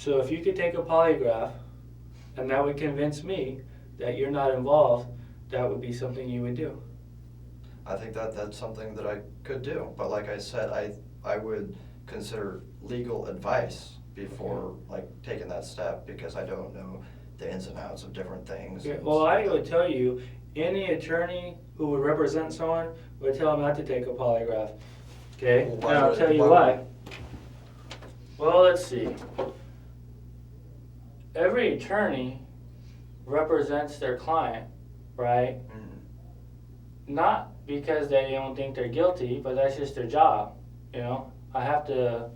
So if you could take a polygraph and that would convince me that you're not involved, that would be something you would do. I think that that's something that I could do, but like I said, I would consider legal advice before like taking that step, because I don't know the ins and outs of different things. Okay, and well, I stuff. would tell you, any attorney who would represent someone would tell them not to take a polygraph. Okay, Well, and why I'll would- tell you why why. would- Well, let's see. Every attorney represents their client, right? Not because they don't think they're guilty, but that's just their job. You know, I have to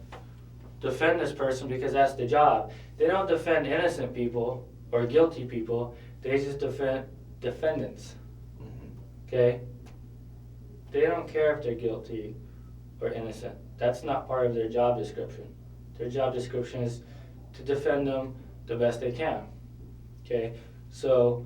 defend this person because that's the job. They don't defend innocent people or guilty people. They just defend defendants. Okay? They don't care if they're guilty or innocent. That's not part of their job description. Their job description is to defend them the best they can. Okay? So,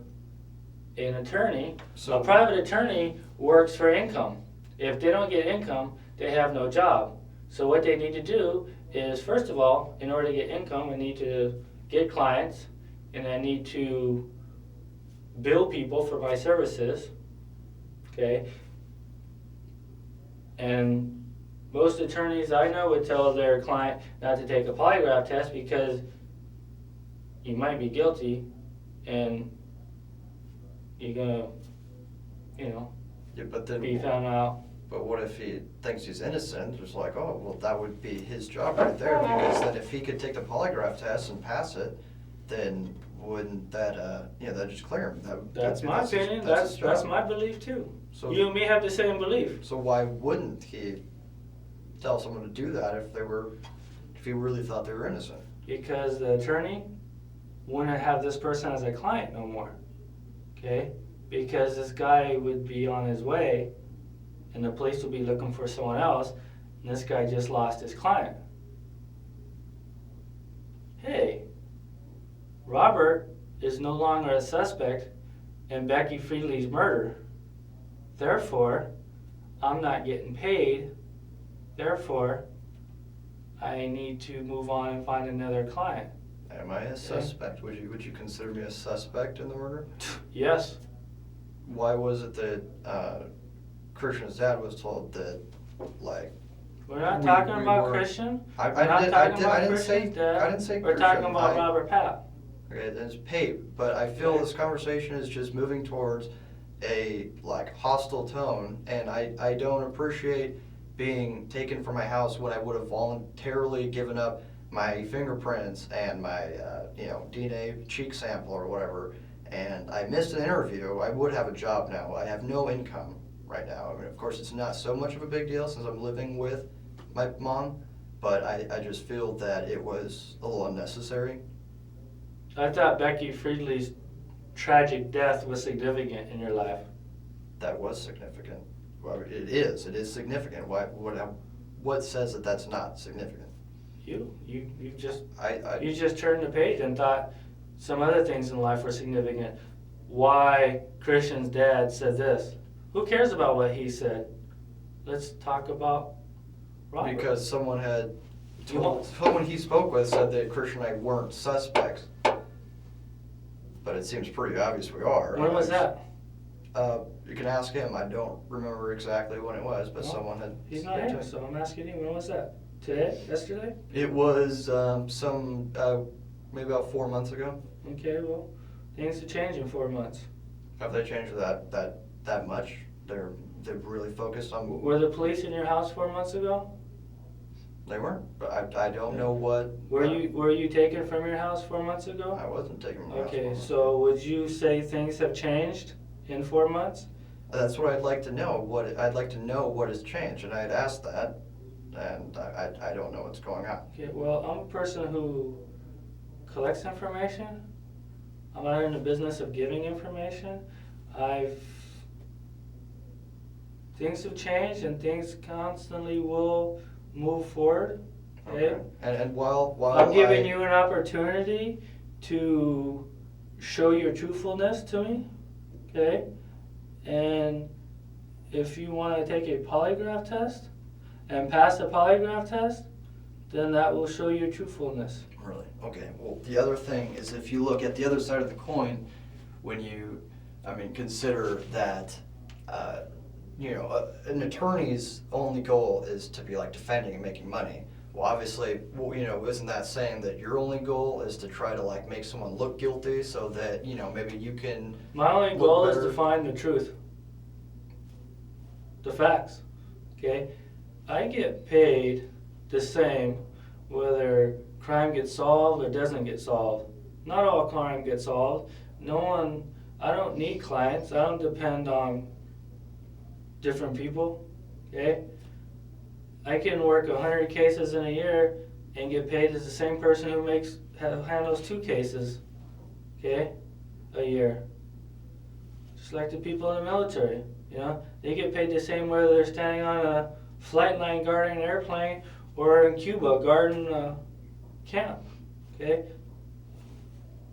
an attorney, So- a private attorney works for income. If they don't get income, they have no job. So what they need to do is, first of all, in order to get income, they need to get clients, and I need to bill people for my services, okay? And most attorneys I know would tell their client not to take a polygraph test because you might be guilty and you're gonna, Yeah, but then, be found out. but what if he thinks he's innocent? It's like, oh, well, that would be his job right there, because then if he could take the polygraph test and pass it, then wouldn't that, that'd just clear him. That's my his- opinion, his that's job. my belief too. So- You and me have the same belief. So why wouldn't he tell someone to do that if he really thought they were innocent? Because the attorney wouldn't have this person as a client no more, okay? Because this guy would be on his way and the police would be looking for someone else, and this guy just lost his client. Hey, Robert is no longer a suspect in Becky Friedley's murder. Therefore, I'm not getting paid. Therefore, I need to move on and find another client. Am I a suspect? Would you consider me a suspect in the murder? Yes. Why was it that Christian's dad was told that, like, We're not We- talking we about were- Christian. I We're not didn't talking about say Christian's dad. I didn't say We're talking Christian. about Robert Pape. Okay, it's Pape, but I feel this conversation is just moving towards a like hostile tone, and I don't appreciate being taken from my house when I would have voluntarily given up my fingerprints and my DNA cheek sample or whatever, and I missed an interview. I would have a job now. I have no income right now. I mean, of course, it's not so much of a big deal since I'm living with my mom, but I just feel that it was a little unnecessary. I thought Becky Friedley's tragic death was significant in your life. That was significant. Well, it is significant. What says that that's not significant? You just I you just turned the page and thought some other things in life were significant. Why Christian's dad said this? Who cares about what he said? Let's talk about Robert. because someone had You won't- someone he spoke with said that Christian and I weren't suspects, but it seems pretty obvious we are. When was that? You can ask him. I don't remember exactly when it was, but Well, someone had. He's not here, so I'm asking you, when was that? Today? Yesterday? It was maybe about 4 months ago. Okay, well, things have changed in 4 months. Have they changed that much? They've really focused on. Were the police in your house 4 months ago? They weren't, but I don't know what. Were you taken from your house 4 months ago? I wasn't taking my Okay, house. so would you say things have changed in 4 months? That's what I'd like to know. I'd like to know what has changed, and I had asked that, and I don't know what's going on. Okay, well, I'm a person who collects information. I'm not in the business of giving information. Things have changed and things constantly will move forward. Okay? And while I'm giving you an opportunity to show your truthfulness to me. Okay? And if you want to take a polygraph test and pass the polygraph test, then that will show your truthfulness. Really? Okay. Well, the other thing is if you look at the other side of the coin, when you, consider that, an attorney's only goal is to be like defending and making money. Well, obviously, isn't that saying that your only goal is to try to like make someone look guilty so that, maybe you can. My only look goal is better? to find the truth. The facts. Okay? I get paid the same whether crime gets solved or doesn't get solved. Not all crime gets solved. I don't need clients. I don't depend on different people. Okay? I can work 100 cases in a year and get paid as the same person who handles 2 cases, okay, a year. Just like the people in the military, they get paid the same whether they're standing on a flight line guarding an airplane or in Cuba guarding a camp, okay?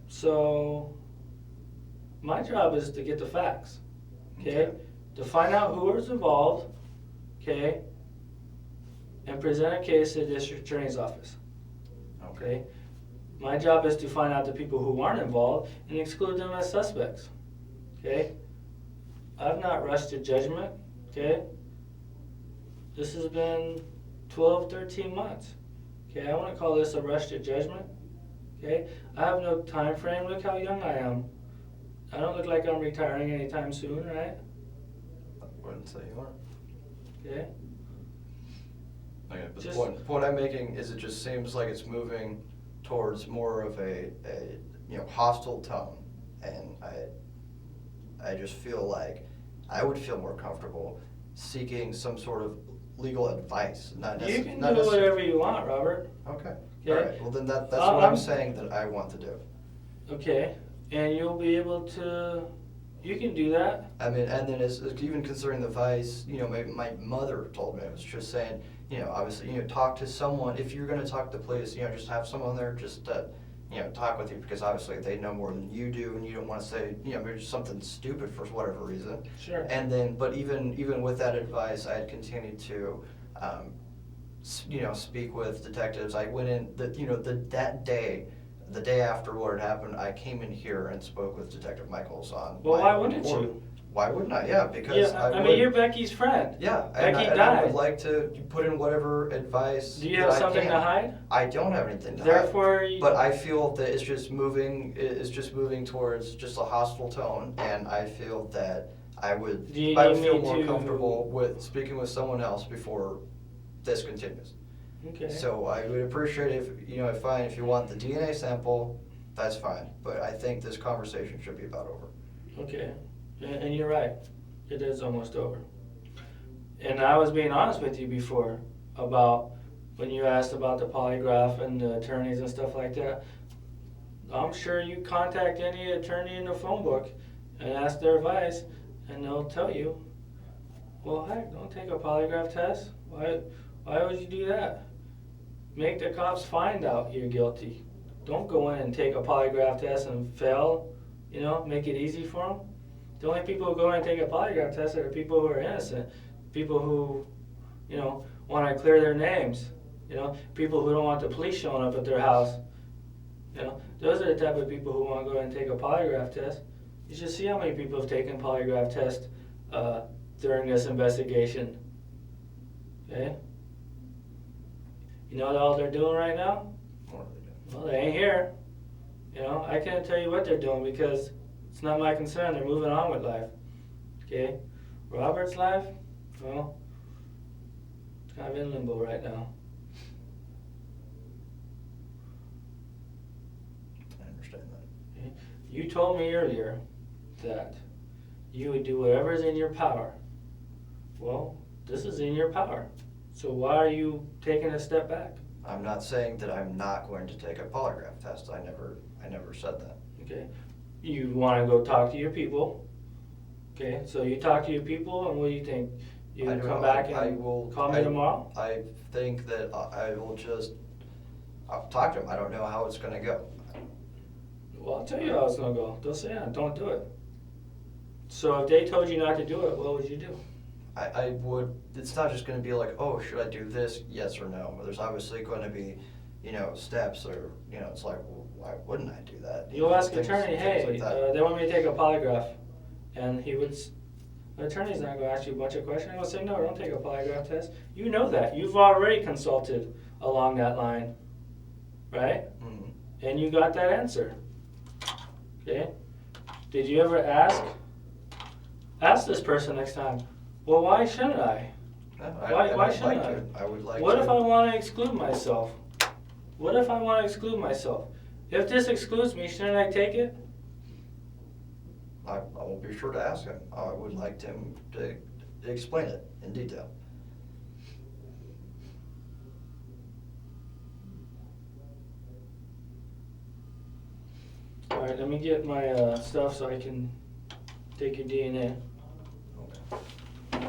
So my job is to get the facts, okay? To find out who was involved, okay, and present a case to the district attorney's office. Okay. My job is to find out the people who aren't involved and exclude them as suspects. Okay. I've not rushed to judgment. Okay. This has been 12, 13 months. Okay. I wouldn't call this a rush to judgment. Okay. I have no time frame. Look how young I am. I don't look like I'm retiring anytime soon, right? I wouldn't say you are. Okay. Okay, but the point I'm making is it just seems like it's moving towards more of a hostile tone, and I just feel like I would feel more comfortable seeking some sort of legal advice. You can do whatever you want, Robert. Okay. Okay. All right. Well, then that's what I'm saying that I want to do. Okay, and you'll be able to. You can do that. And then as even considering the advice, maybe my mother told me, it was just saying, obviously, talk to someone. If you're going to talk to the police, just have someone there just to, talk with you, because obviously they know more than you do, and you don't want to say, maybe just something stupid for whatever reason. Sure. And then, but even with that advice, I had continued to, speak with detectives. I went in, the day after what had happened, I came in here and spoke with Detective Michaels on. Well, why wouldn't you? Why wouldn't I? Yeah, because you're Becky's friend. Yeah, Becky and died. I would like to put in whatever advice. Do you have something to hide? I don't have anything to Therefore, hide. But I feel that it's just moving towards just a hostile tone, and I feel that I would feel more comfortable with speaking with someone else before this continues. Okay. So I would appreciate if you want the DNA sample, that's fine. But I think this conversation should be about over. Okay, and you're right. It is almost over. And I was being honest with you before about when you asked about the polygraph and the attorneys and stuff like that. I'm sure you contact any attorney in the phone book and ask their advice, and they'll tell you, well, heck, don't take a polygraph test. Why would you do that? Make the cops find out you're guilty. Don't go in and take a polygraph test and fail, make it easy for them. The only people who go in and take a polygraph test are the people who are innocent, people who, want to clear their names, people who don't want the police showing up at their house. Those are the type of people who want to go in and take a polygraph test. You should see how many people have taken polygraph tests during this investigation. Okay? You know what all they're doing right now? What are they doing? Well, they ain't here. I can't tell you what they're doing because it's not my concern. They're moving on with life. Okay? Robert's life, well, it's kind of in limbo right now. I understand that. Okay? You told me earlier that you would do whatever's in your power. Well, this is in your power. So why are you taking a step back? I'm not saying that I'm not going to take a polygraph test. I never said that. Okay. You want to go talk to your people. Okay. So you talk to your people, and what do you think? You come back and call me tomorrow? I think that I will I'll talk to them. I don't know how it's going to go. Well, I'll tell you how it's going to go. They'll say, don't do it. So if they told you not to do it, what would you do? I would, it's not just gonna be like, oh, should I do this, yes or no? There's obviously gonna be, steps or, it's like, well, why wouldn't I do that? You'll ask Things- attorney, things hey, like that. they want me to take a polygraph. And he would, the attorney's not gonna ask you a bunch of questions. He'll say, no, don't take a polygraph test. You know that. You've already consulted along that line, right? Mhm. And you got that answer. Okay? Did you ever ask this person next time, well, why shouldn't I? No, Why would shouldn't like I? to. I would like What to. if I want to exclude myself? What if I want to exclude myself? If this excludes me, shouldn't I take it? I will be sure to ask him. I would like him to explain it in detail. All right, let me get my stuff so I can take your DNA. Okay.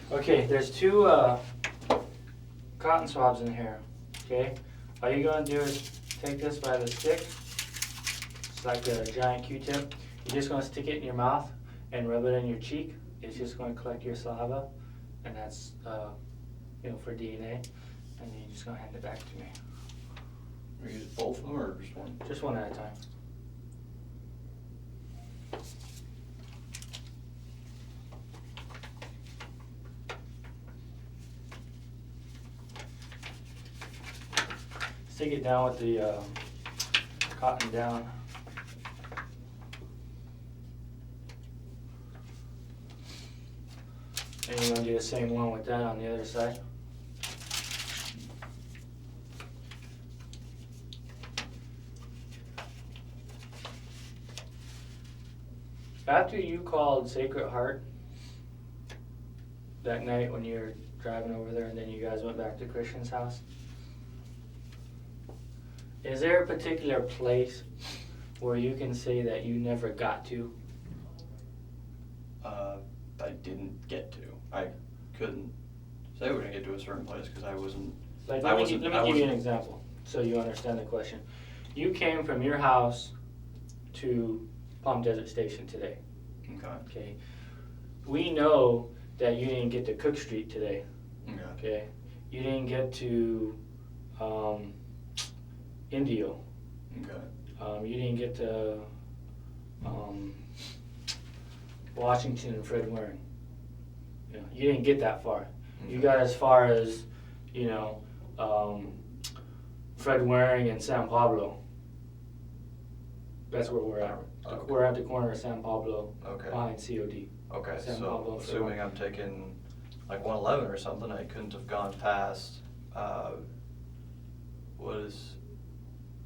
Okay, there's two cotton swabs in here, okay? All you're gonna do is take this by the stick. It's like a giant Q-tip. You're just gonna stick it in your mouth and rub it in your cheek. It's just gonna collect your saliva, and that's, for DNA. And then you're just gonna hand it back to me. We use both of them or just one? Just one at a time. Stick it down with the cotton down. And you're gonna do the same one with that on the other side. After you called Sacred Heart that night when you were driving over there and then you guys went back to Christian's house, is there a particular place where you can say that you never got to? I didn't get to. I couldn't say we didn't get to a certain place because I wasn't. Like, let me give you an example so you understand the question. You came from your house to Palm Desert Station today. Okay. Okay. We know that you didn't get to Cook Street today. Okay. Okay. You didn't get to Indio. Okay. You didn't get to Washington and Fred Waring. You didn't get that far. Okay. You got as far as, Fred Waring and San Pablo. That's where we're at. Okay. We're at the corner of San Pablo Okay. behind COD. Okay, San so Pablo, assuming I'm taking like 111 or something, I couldn't have gone past,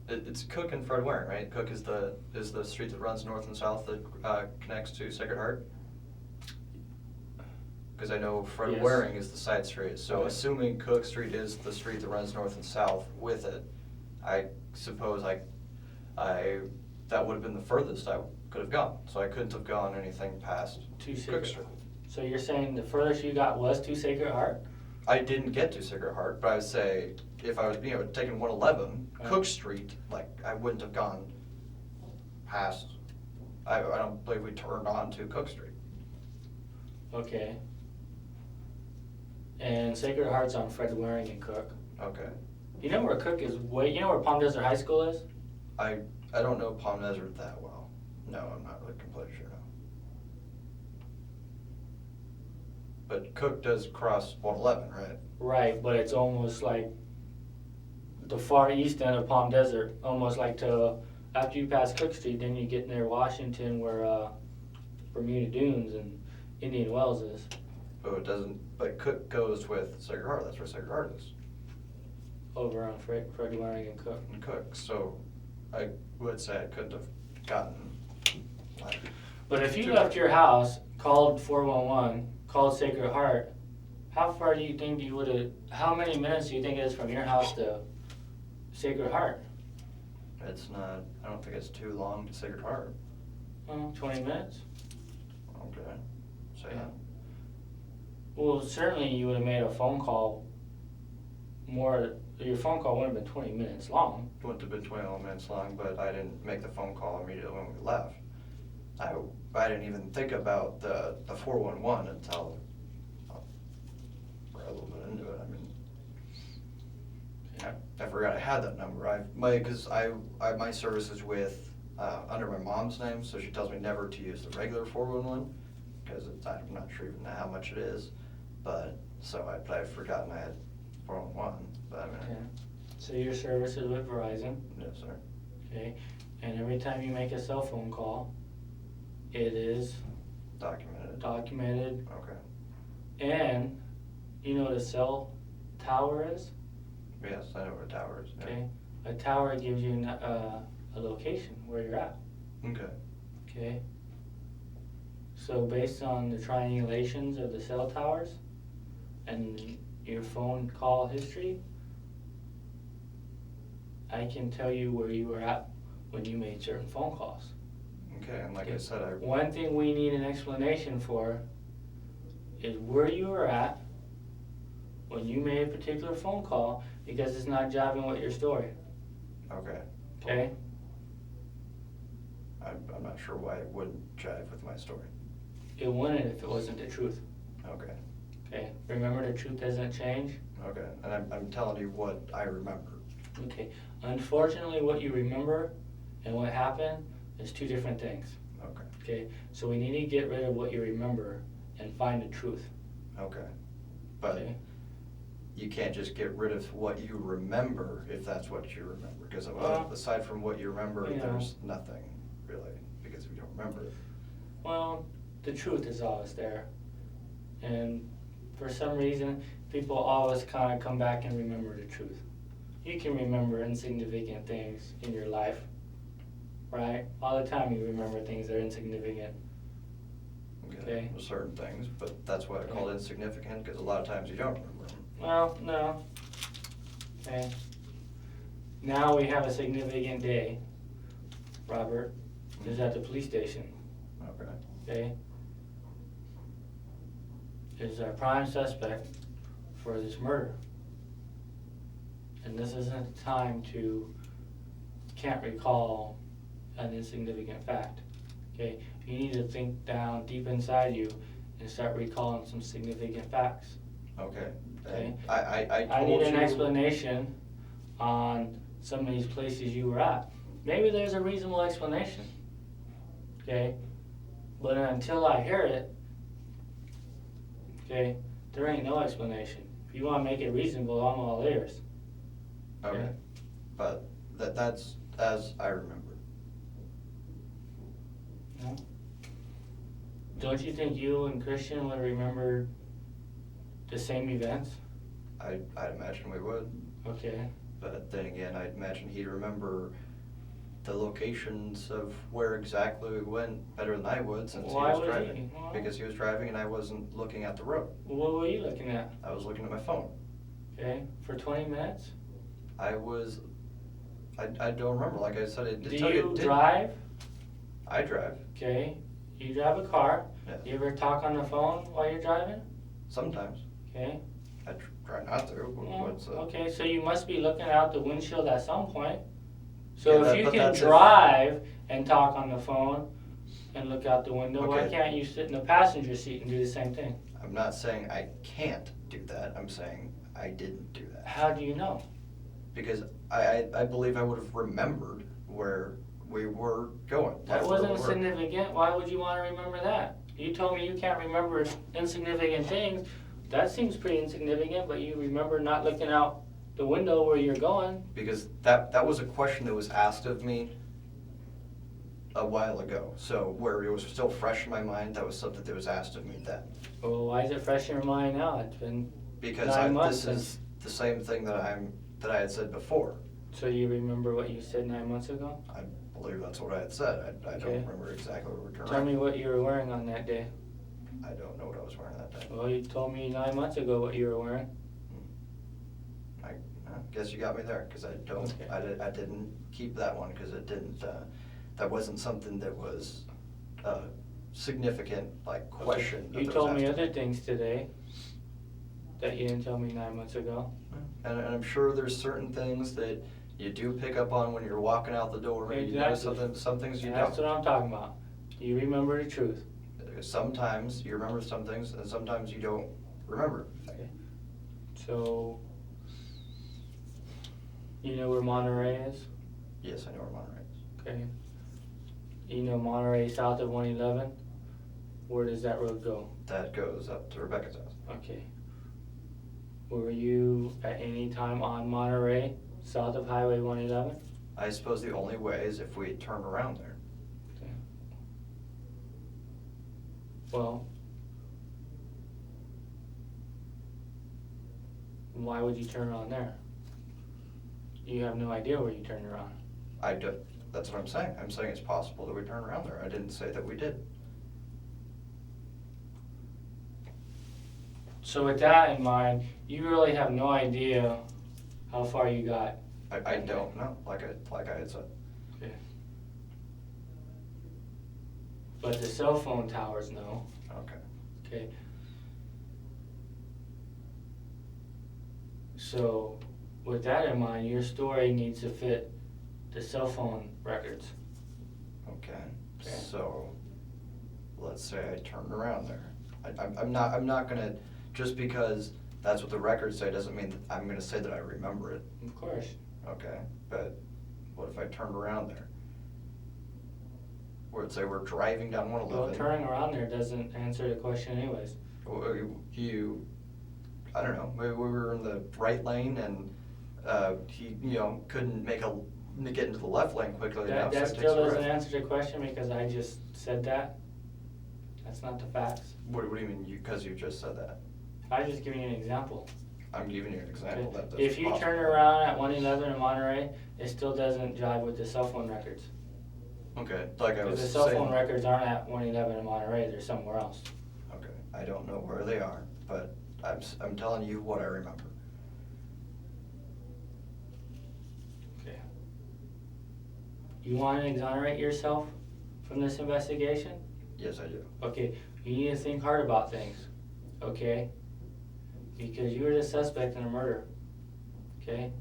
it's Cook and Fred Waring, right? Cook is the street that runs north and south that connects to Sacred Heart? Because I know Fred Yes. Waring is the side street, so Okay. assuming Cook Street is the street that runs north and south with it, I suppose I that would have been the furthest I could have gone, so I couldn't have gone anything past To Cook Sacred Street. Heart. So you're saying the furthest you got was to Sacred Heart? I didn't get to Sacred Heart, but I would say if I was, taking 111, Right. Cook Street, like, I wouldn't have gone past, I don't believe we turned on to Cook Street. Okay. And Sacred Heart's on Fred Waring and Cook. Okay. You know where Cook is you know where Palm Desert High School is? I don't know Palm Desert that well. No, I'm not really completely sure, no. But Cook does cross 111, right? Right, but it's almost like the far east end of Palm Desert, almost like after you pass Cook Street, then you get near Washington where Bermuda Dunes and Indian Wells is. But it doesn't, but Cook goes with Sacred Heart, that's where Sacred Heart is. Over on Fred Waring and Cook. And Cook, so I would say I couldn't have gotten, like, But if you left your house, called 411, called Sacred Heart, how far do you think you would have, how many minutes do you think it is from your house to Sacred Heart? it's not, I don't think it's too long to Sacred Heart. 20 minutes? Okay, so yeah. Well, certainly you would have made a phone call your phone call wouldn't have been 20 minutes long. It wouldn't have been 21 minutes long, but I didn't make the phone call immediately when we left. I didn't even think about the 411 until we're a little bit into it. I mean, I forgot I had that number. Because my service is with under my mom's name, so she tells me never to use the regular 411 because I'm not sure even how much it is. But so I've forgotten I had 411. But I mean, Okay. So your service is with Verizon, yes, sir. okay? And every time you make a cell phone call, it is documented. Okay. And you know what a cell tower is? Yes, I know what a tower is. Yeah. Okay. A tower gives you a location where you're at. Okay. Okay. So based on the triangulations of the cell towers and your phone call history, I can tell you where you were at when you made certain phone calls. Okay, and like Okay. I said, One thing we need an explanation for is where you were at when you made a particular phone call, because it's not jiving with your story. Okay. Okay? I'm not sure why it wouldn't jive with my story. It wouldn't if it wasn't the truth. Okay. Okay? Remember, the truth doesn't change. Okay. And I'm telling you what I remember. Okay. Unfortunately, what you remember and what happened is two different things. Okay. Okay? So we need to get rid of what you remember and find the truth. Okay. But Okay? you can't just get rid of what you remember if that's what you remember. Because aside from what you remember, you know. there's nothing really, because we don't remember it. Well, the truth is always there. And for some reason, people always kind of come back and remember the truth. You can remember insignificant things in your life, right? All the time you remember things that are insignificant. Okay. Well, certain things, but that's why I call it insignificant, because a lot of times you don't remember them. Well, no. Okay. Now we have a significant day. Robert is at the police station. Okay. Okay? Is our prime suspect for this murder. And this isn't the time to can't recall an insignificant fact. Okay? You need to think down deep inside you and start recalling some significant facts. Okay. Okay. I I told need an you- explanation on some of these places you were at. Maybe there's a reasonable explanation. Okay? But until I hear it, okay, there ain't no explanation. If you want to make it reasonable, I'm all ears. Okay. But that's as I remember. No? Don't you think you and Christian would remember the same events? I'd imagine we would. Okay. But then again, I'd imagine he'd remember the locations of where exactly we went better than I would, since Why he was would driving. he? Well, Because he was driving and I wasn't looking at the road. what were you looking at? I was looking at my phone. Okay, for 20 minutes? I don't remember. Like I said, it Do did you drive? I drive. Okay. You drive a car. Yes. You ever talk on the phone while you're driving? Sometimes. Okay. I try not to. Okay, so you must be looking out the windshield at some point. So Yeah, if you but can that's drive and talk on the phone and look out the window, why Okay. can't you sit in the passenger seat and do the same thing? I'm not saying I can't do that. I'm saying I didn't do that. How do you know? Because I believe I would have remembered where we were going. That like, wasn't where we were. significant. Why would you want to remember that? You told me you can't remember insignificant things. That seems pretty insignificant, but you remember not looking out the window where you're going. Because that was a question that was asked of me a while ago. So where it was still fresh in my mind, that was something that was asked of me then. Well, why is it fresh in your mind now? It's been Because 9 months this is the same thing that I had said before. So you remember what you said 9 months ago? I believe that's what I had said. I Okay. don't remember exactly what we turned Tell around. me what you were wearing on that day. I don't know what I was wearing that day. Well, you told me 9 months ago what you were wearing. I guess you got me there, because I don't. Okay. I didn't keep that one because it didn't. That wasn't something that was significant, like question. Okay. You told me other things today that you didn't tell me 9 months ago. And I'm sure there's certain things that you do pick up on when you're walking out the door. Maybe you notice some things you That's don't. what I'm talking about. You remember the truth. Sometimes you remember some things, and sometimes you don't remember. Okay. So, you know where Monterey is? Yes, I know where Monterey is. Okay. You know Monterey south of 111? Where does that road go? That goes up to Rebecca's house. Okay. Were you at any time on Monterey south of Highway 111? I suppose the only way is if we turn around there. Okay. Well, why would you turn around there? You have no idea where you turned around. I do. That's what I'm saying. I'm saying it's possible that we turn around there. I didn't say that we did. So with that in mind, you really have no idea how far you got. I don't know. Like I had said. Okay. But the cell phone towers know. Okay. Okay. So, with that in mind, your story needs to fit the cell phone records. Okay, Okay. so, let's say I turned around there. I'm not gonna, just because that's what the records say doesn't mean that I'm gonna say that I remember it. Of course. Okay, but what if I turned around there? Or let's say we're driving down Well, 111. turning around there doesn't answer the question anyways. I don't know, maybe we were in the right lane and he, couldn't get into the left lane quickly enough. That so it still takes a doesn't rest. answer the question because I just said that. That's not the facts. What do you mean, because you just said that? I just giving you an example. I'm giving you an example Okay. that that's If you possible. turn around at 111 in Monterey, it still doesn't jive with the cell phone records. Okay, like I was Because the cell saying. phone records aren't at 111 in Monterey, they're somewhere else. Okay, I don't know where they are, but I'm telling you what I remember. Okay. You want to exonerate yourself from this investigation? Yes, I do. Okay, you need to think hard about things, okay? Because you were the suspect in a murder, okay?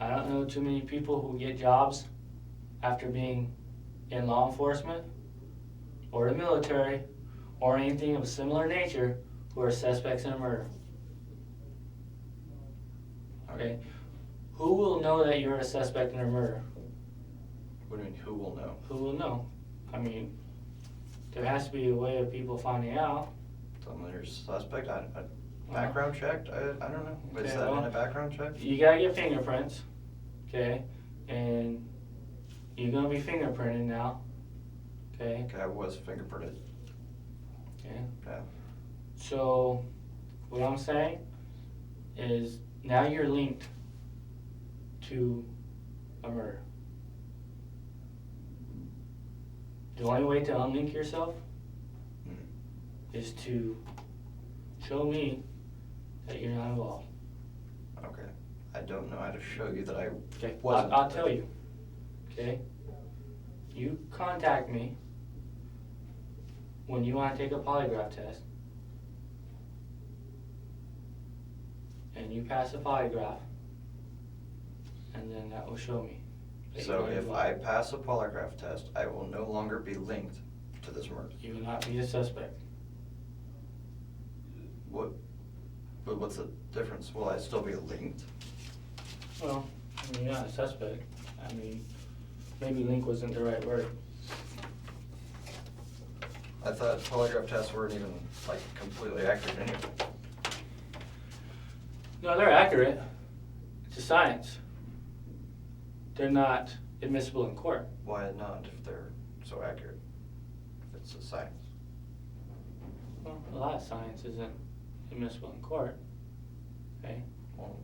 I don't know too many people who get jobs after being in law enforcement or the military or anything of a similar nature who are suspects in a murder. Okay? Who will know that you're a suspect in a murder? What do you mean, who will know? Who will know? I mean, there has to be a way of people finding out. Someone who's suspect, background checked, I don't know. Is Okay, that in well, a background check? You gotta get fingerprints, okay? And you're gonna be fingerprinted now, okay? Okay, I was fingerprinted. Okay. Yeah. So, what I'm saying is now you're linked to a murder. The only way to unlink yourself is to show me that you're not involved. Okay. I don't know how to show you that I Okay, wasn't. I'll tell you. Okay? You contact me when you want to take a polygraph test, and you pass the polygraph, and then that will show me. that So you're not if involved. I pass a polygraph test, I will no longer be linked to this murder. You will not be a suspect. What's the difference? Will I still be linked? Well, I mean, you're not a suspect. I mean, maybe link wasn't the right word. I thought polygraph tests weren't even completely accurate anyway. No, they're accurate. It's a science. They're not admissible in court. Why not if they're so accurate? If it's a science. Well, a lot of science isn't admissible in court. Okay? Well,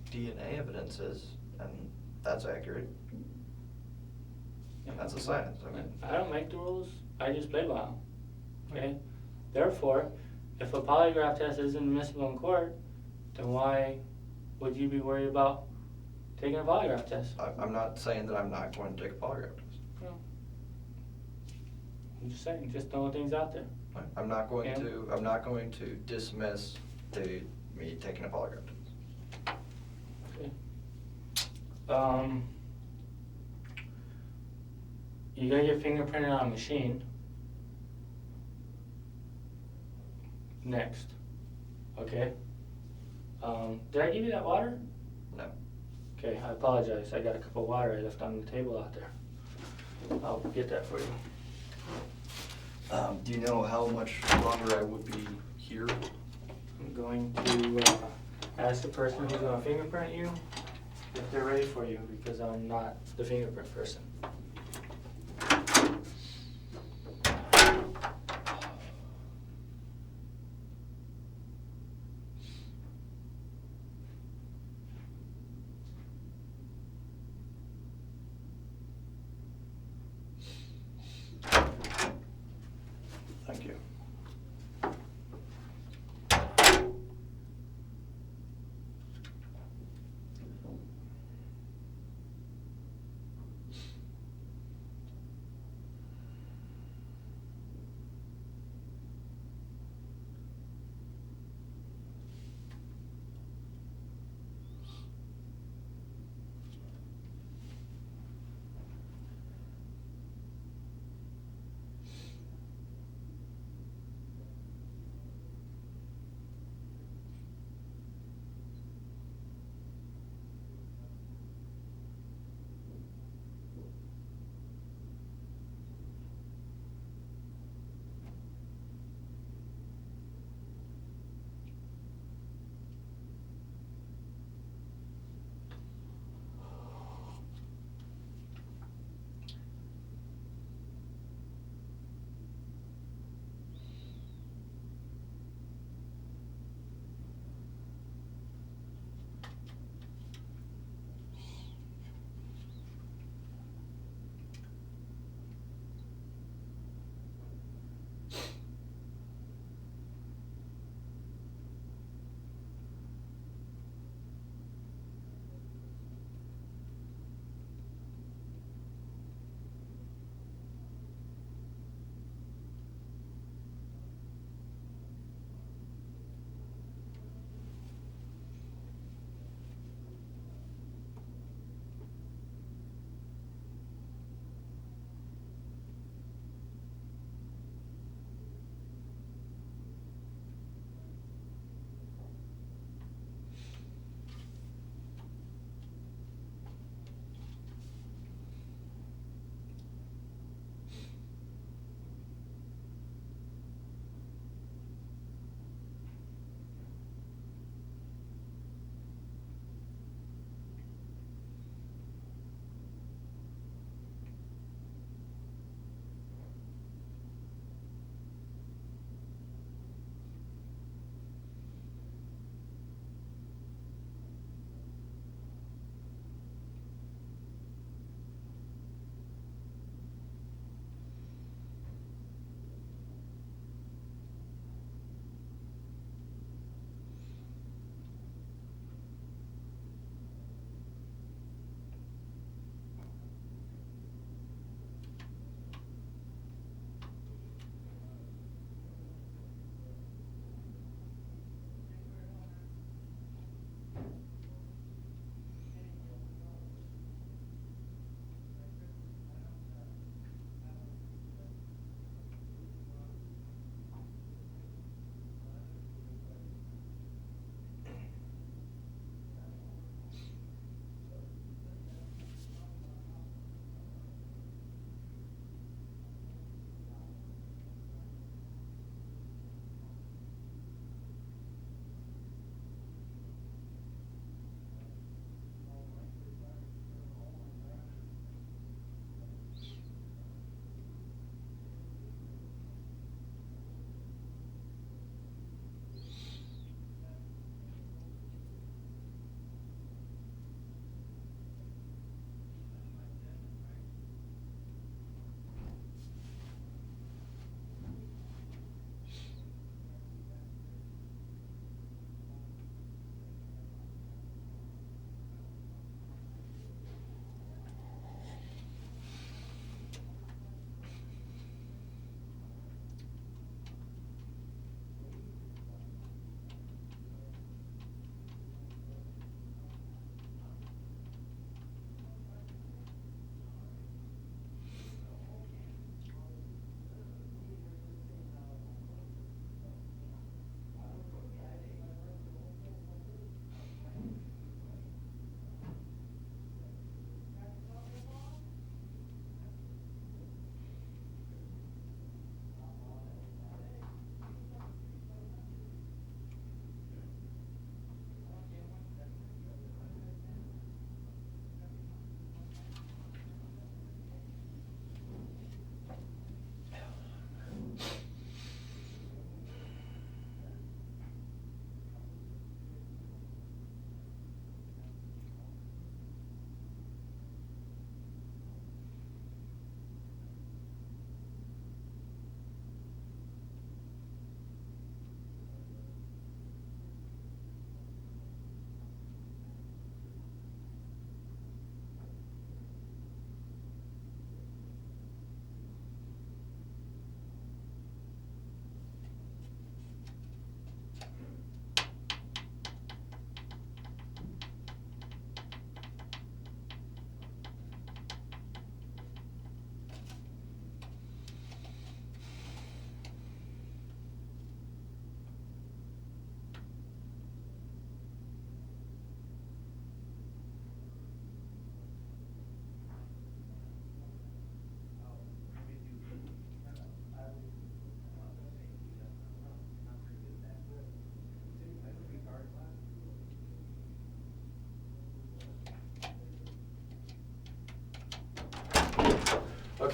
DNA evidence is, and that's accurate. And that's a science. I mean, I don't make the rules, I just play by them. Okay? Therefore, if a polygraph test isn't admissible in court, then why would you be worried about taking a polygraph test? I'm not saying that I'm not going to take a polygraph test. Well, I'm just saying, just throwing things out there. I'm not going Yeah. to dismiss me taking a polygraph test. Okay. You gotta get fingerprinted on a machine. Next. Okay? Did I give you that water? No. Okay, I apologize. I got a cup of water I left on the table out there. I'll get that for you. Do you know how much longer I would be here? I'm going to ask the person who's gonna fingerprint you if they're ready for you, because I'm not the fingerprint person. Thank you.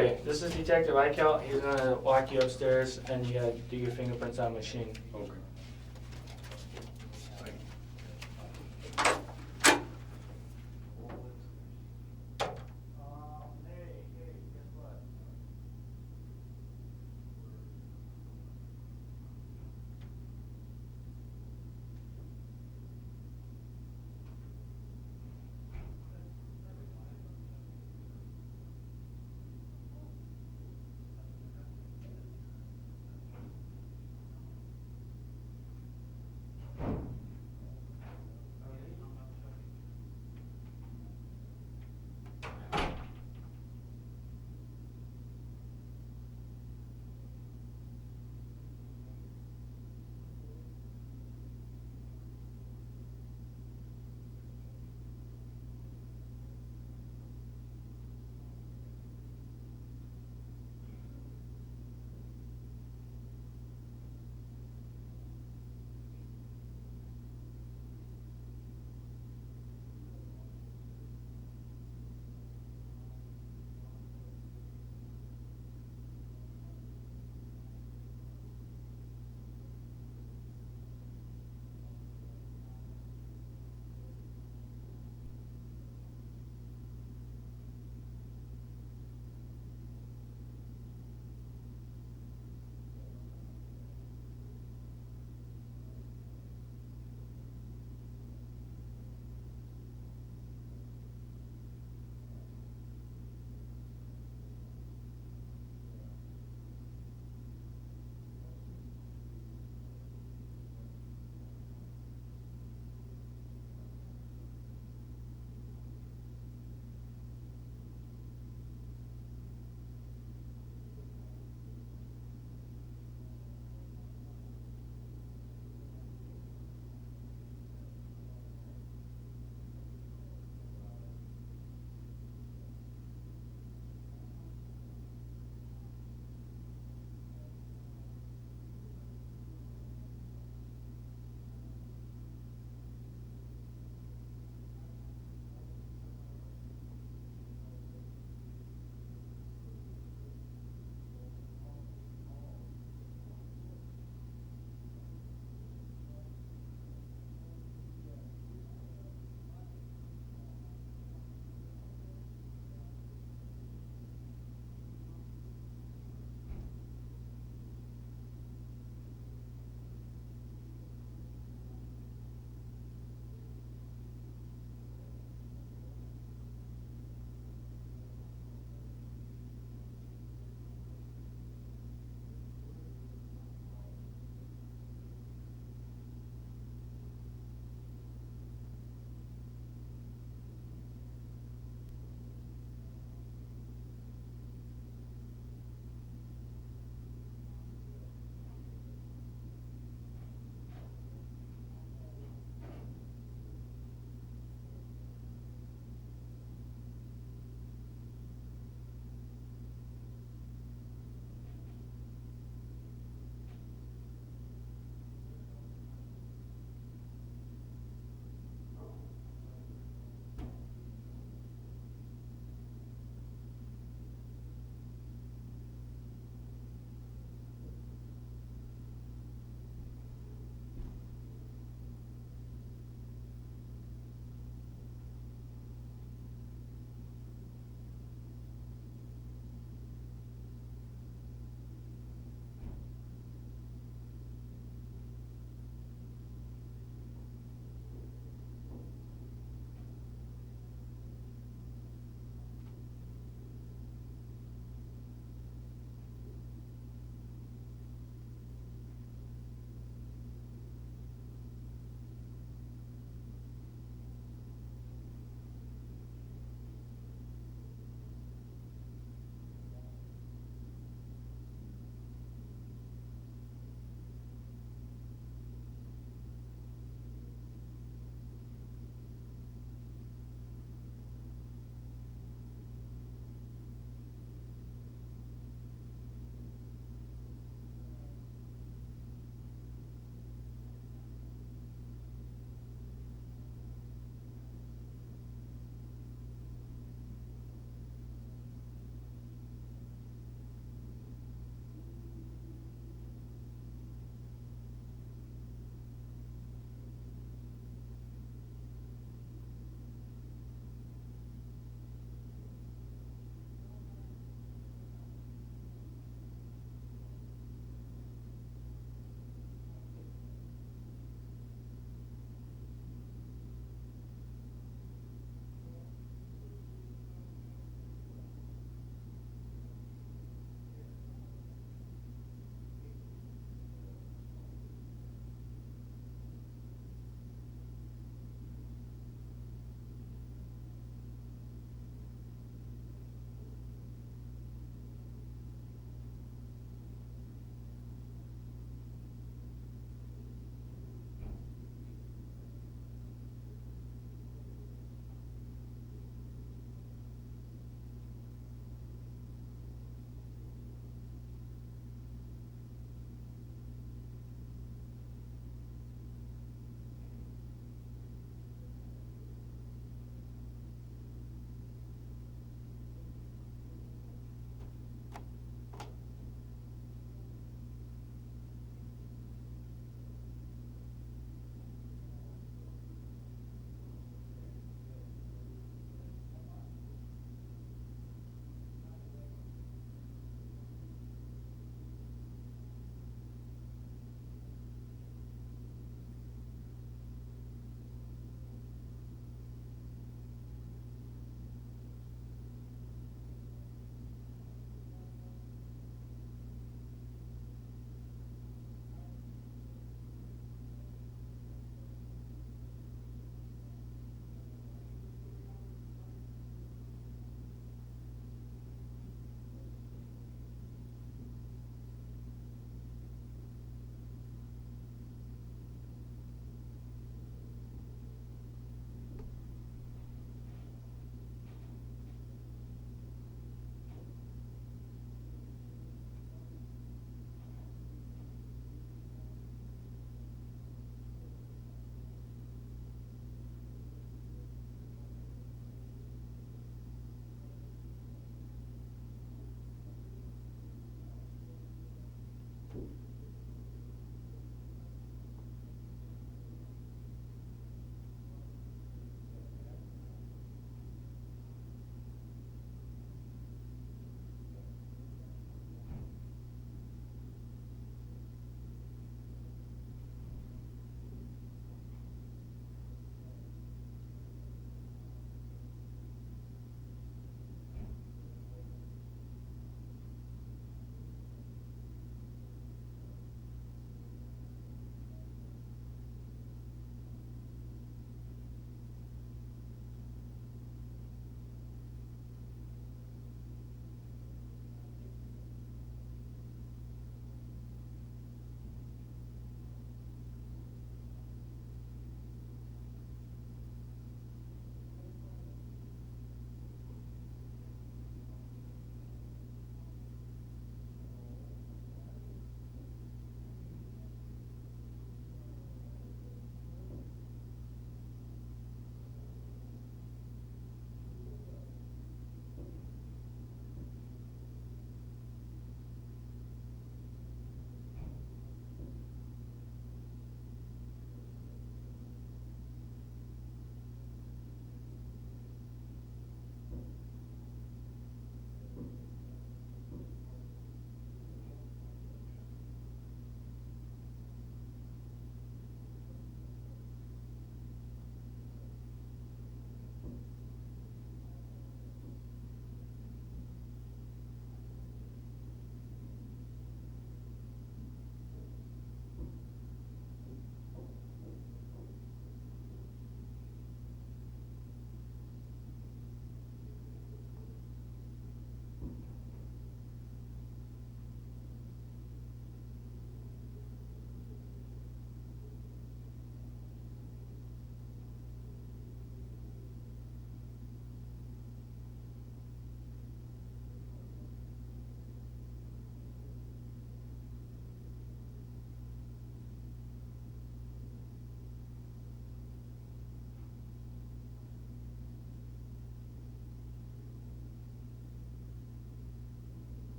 Okay, this is Detective Eichelt. He's gonna walk you upstairs and you gotta do your fingerprints on the machine. Okay.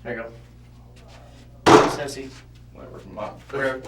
There you go. Have a seat. Whatever. Whatever.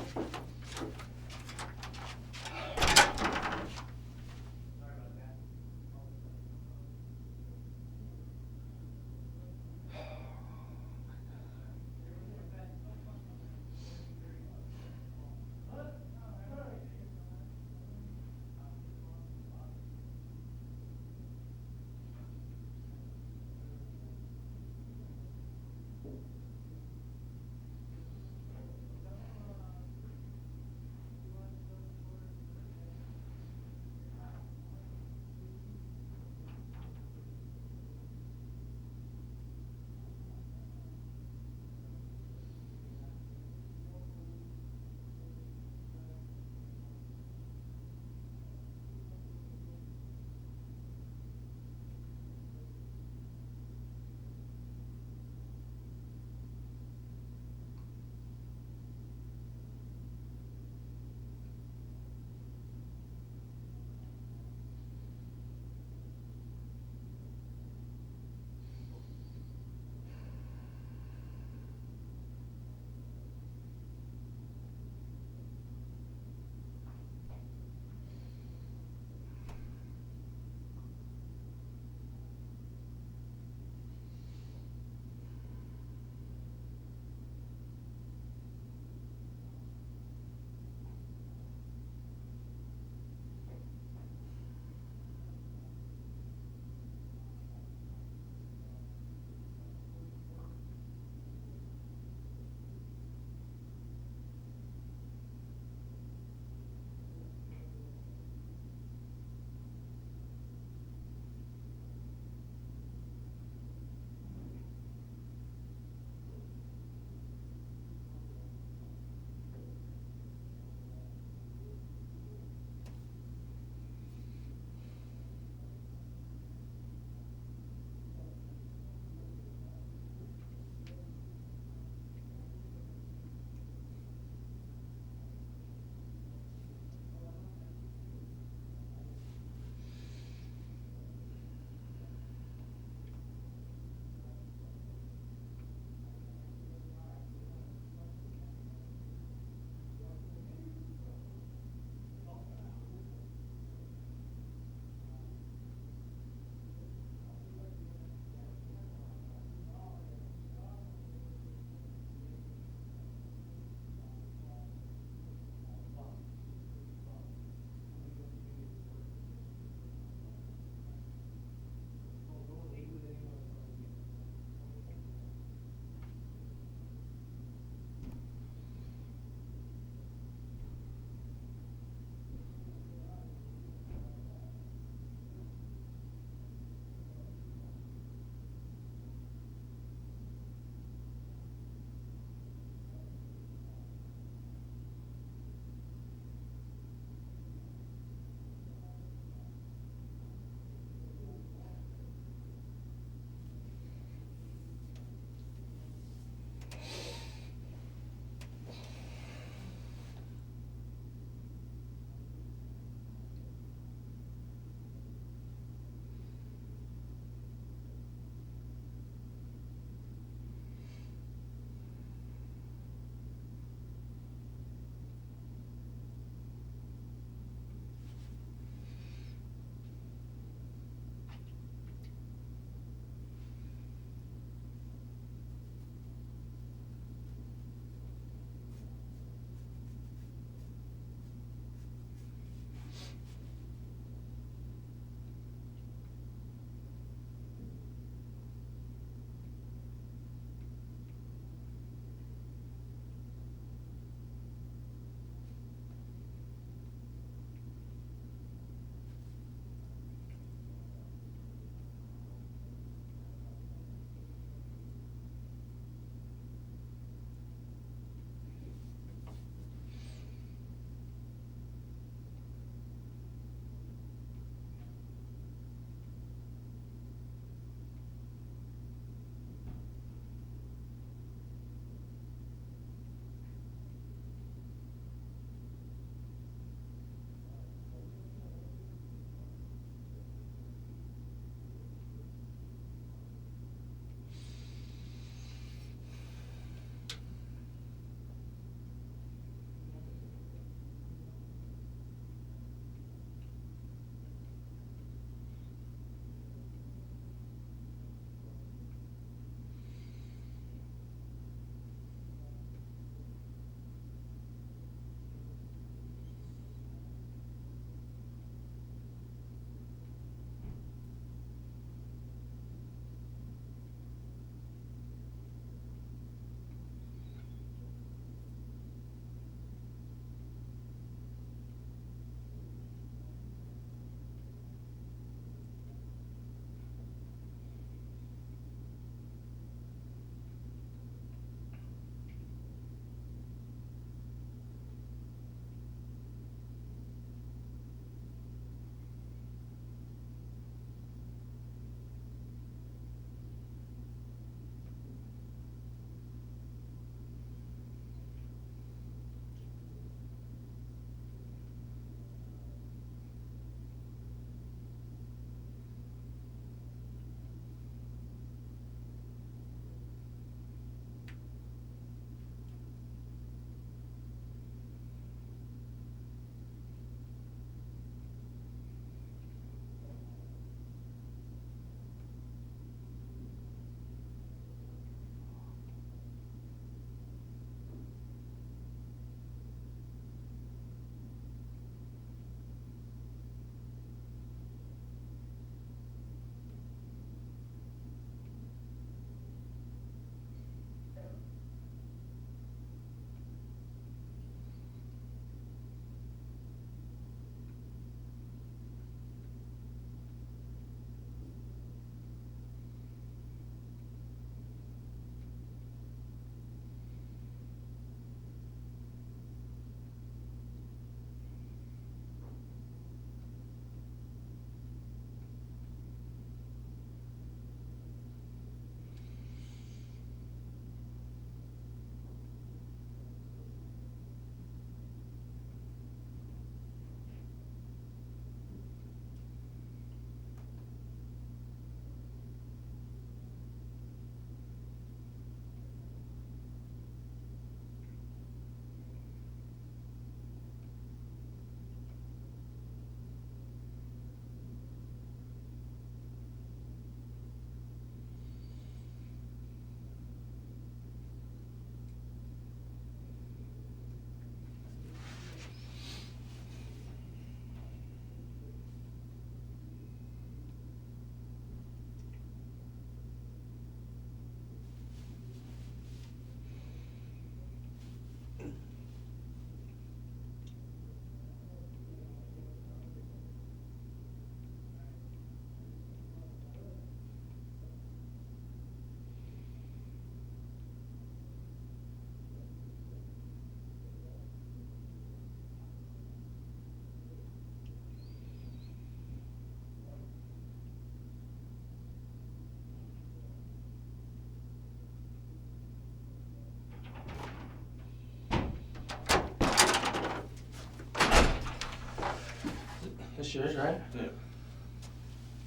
That's yours, right? Yeah.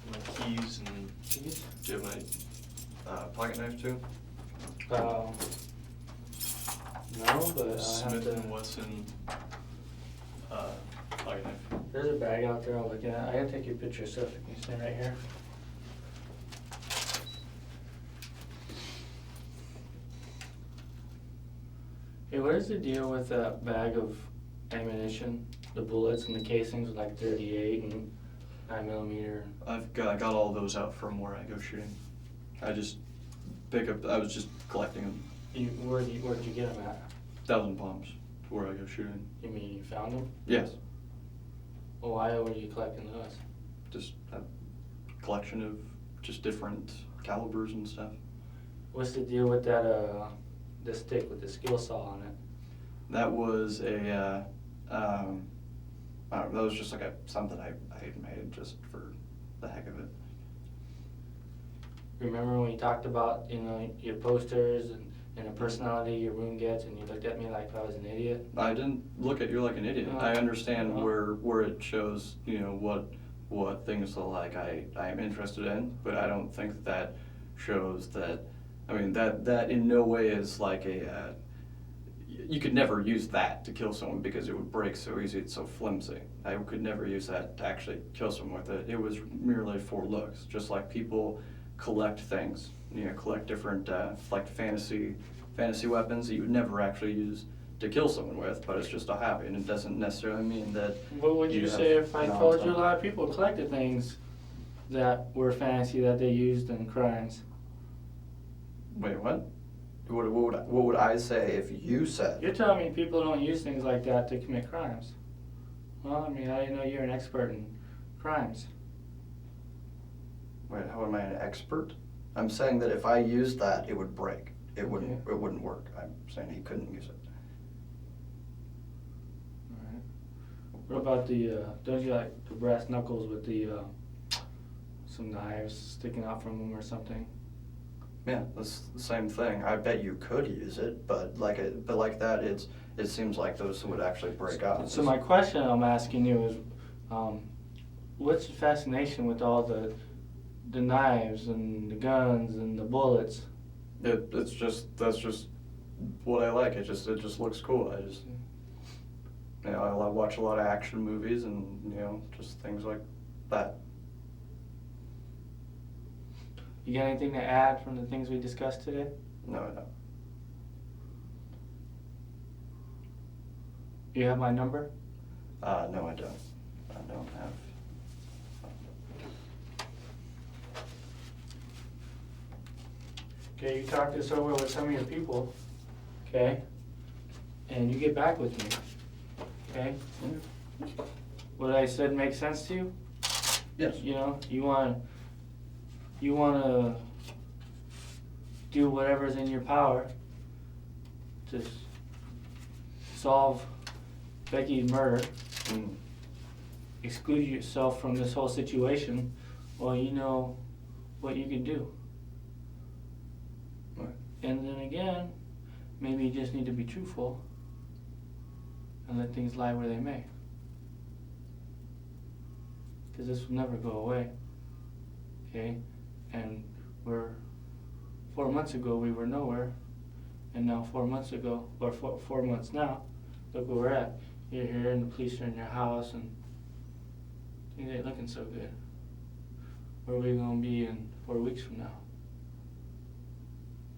My keys and, Keys? do you have my, pocket knife too? No, but I have Smith and to. Wesson, pocket knife. There's a bag out there I'll look at. I gotta take your picture so if you can stand right here. Hey, what is the deal with that bag of ammunition? The bullets and the casings with like 38 and 9mm? I got all those out from where I go shooting. I just I was just collecting them. Where did you get them at? 1,000 Palms, where I go shooting. You mean you found them? Yes, Well, why were you collecting those? just a collection of just different calibers and stuff. What's the deal with that, the stick with the skill saw on it? That was a, I don't know, that was just like something I had made just for the heck of it. Remember when we talked about, you know, your posters and the personality your room gets, and you looked at me like I was an idiot? I didn't look at you like an idiot. I understand No. where it shows, you know, what things like I am interested in, but I don't think that shows that, I mean, that in no way is like a, you could never use that to kill someone because it would break so easy, it's so flimsy. I could never use that to actually kill someone with it. It was merely for looks, just like people collect things, you know, collect different, like fantasy weapons that you would never actually use to kill someone with, but it's just a hobby, and it doesn't necessarily mean that. What would you have say if I told you a non-fun. lot of people collected things that were fantasy that they used in crimes? Wait, what? What would I say if you said? You're telling me people don't use things like that to commit crimes. Well, I mean, I didn't know you're an expert in crimes. Wait, how am I an expert? I'm saying that if I used that, it would break. It wouldn't. Okay. It wouldn't work. I'm saying he couldn't use it. Alright. What about don't you like the brass knuckles with the, some knives sticking out from them or something? Yeah, that's the same thing. I bet you could use it, but like that, it seems like those would actually break out. So my question I'm asking you is, what's your fascination with all the knives and the guns and the bullets? That's just what I like. It just looks cool. You know, I watch a lot of action movies and, you know, just things like that. You got anything to add from the things we discussed today? No, I don't. You have my number? No, I don't. I don't have. Okay, you talk this over with some of your people, okay? And you get back with me, okay? What I said makes sense to you? Yes. You know, you wanna do whatever's in your power to solve Becky's murder, Mm. exclude yourself from this whole situation. Well, you know what you can do. Right. And then again, maybe you just need to be truthful and let things lie where they may. Because this will never go away. Okay? And 4 months ago we were nowhere. And now 4 months ago, or 4 months now, look where we're at. You're here and the police are in your house and things ain't looking so good. Where are we going to be in 4 weeks from now?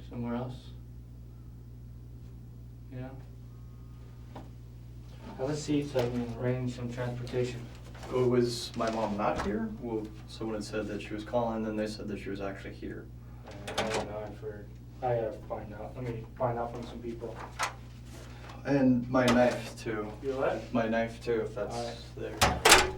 Somewhere else? You know? Have a seat so I can arrange some transportation. Was my mom not here? Well, someone had said that she was calling, then they said that she was actually here. I don't know, I've heard. I have to find out. Let me find out from some people. And my knife too. You what? My knife too, if that's Alright. there.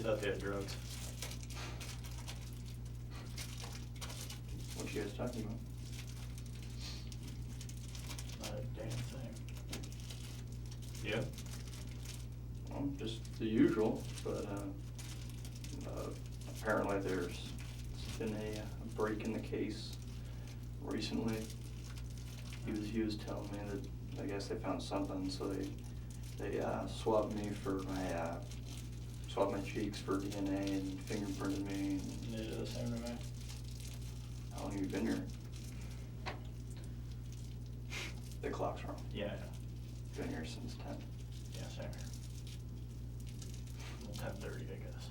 thought they had drugs. What you guys talking about? Not a damn thing. Yeah? Well, just the usual, but apparently there's been a break in the case recently. He was telling me that I guess they found something, so they swabbed me for swabbed my cheeks for DNA and fingerprinted me. They did the same to me. How long have you been here? The clock's wrong. Yeah, I know. Been here since 10. Yeah, same here. Well, 10:30, I guess.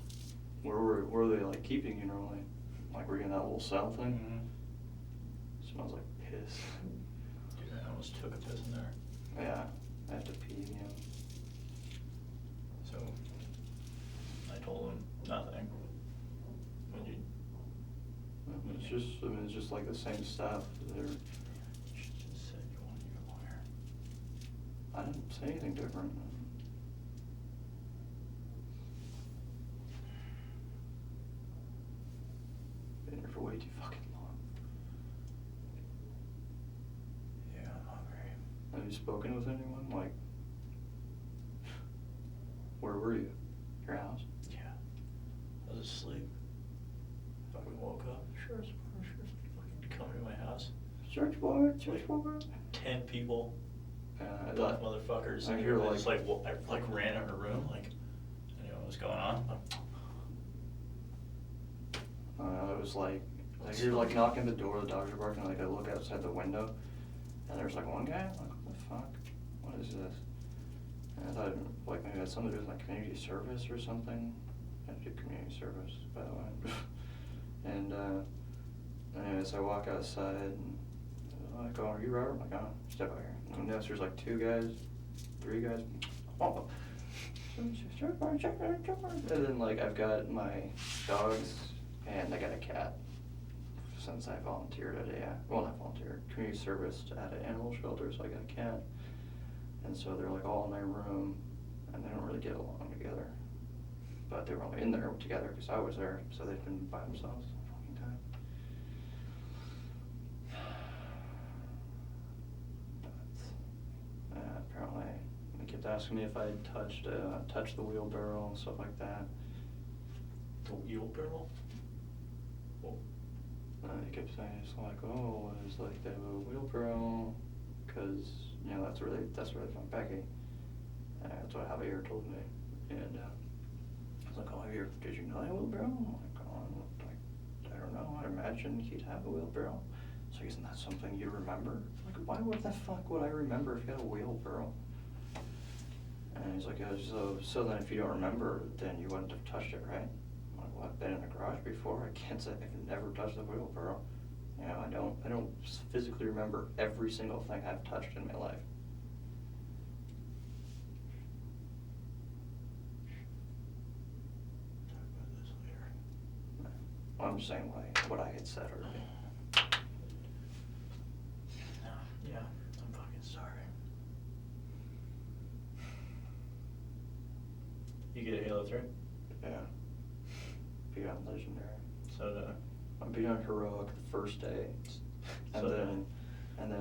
Where were they like keeping you normally? Like were you in that little cell thing? Mm-hmm. Smells like piss. Dude, I almost took a piss in there. Yeah, I have to pee again. So, I told him nothing. When you It's just like the same stuff. you should just said you wanted your lawyer. I didn't say anything different. Been here for way too fucking long. Yeah, I'm hungry. Have you spoken with anyone? Like, where were you? Your house? Yeah. I was asleep. Fucking woke up. Sure, fucking come to my house. Search warrant, search warrant. 10 people. That Motherfuckers. I And hear I like, just I ran in her room, like, I knew what was going on. it was like, I hear like knocking the door, the dogs are barking, like I look outside the window, and there's like one guy, I'm like, what the fuck? What is this? And I thought like maybe it had something to do with like community service or something. I do community service, by the way. And anyways, I walk outside and I go, are you Robert? I'm like, oh, step out here. And notice there's like 2 guys, 3 guys. Oh. And then like I've got my dogs and I got a cat. Since I volunteered at community service at an animal shelter, so I got a cat. And so they're like all in my room and they don't really get along together. But they were only in there together because I was there, so they've been by themselves the fucking time. But apparently they kept asking me if I had touched the wheelbarrow and stuff like that. The wheelbarrow? Well, He kept saying, it's like, oh, it's like they have a wheelbarrow, because, you know, that's where they found Becky. That's what Javier told me. And I was like, oh, did you know that wheelbarrow? I'm like, oh, I don't know, I imagine he'd have a wheelbarrow. So isn't that something you remember? Like, why would the fuck would I remember if you had a wheelbarrow? And he's like, yeah, so then if you don't remember, then you wouldn't have touched it, right? I'm like, well, I've been in the garage before. I can't say I've never touched the wheelbarrow. You know, I don't physically remember every single thing I've touched in my life. talk about this later. I'm just saying what I had said already. Yeah, I'm fucking sorry. You get a Halo 3? Yeah. Beat on Legendary. So I beat on Heroic the first day. And So then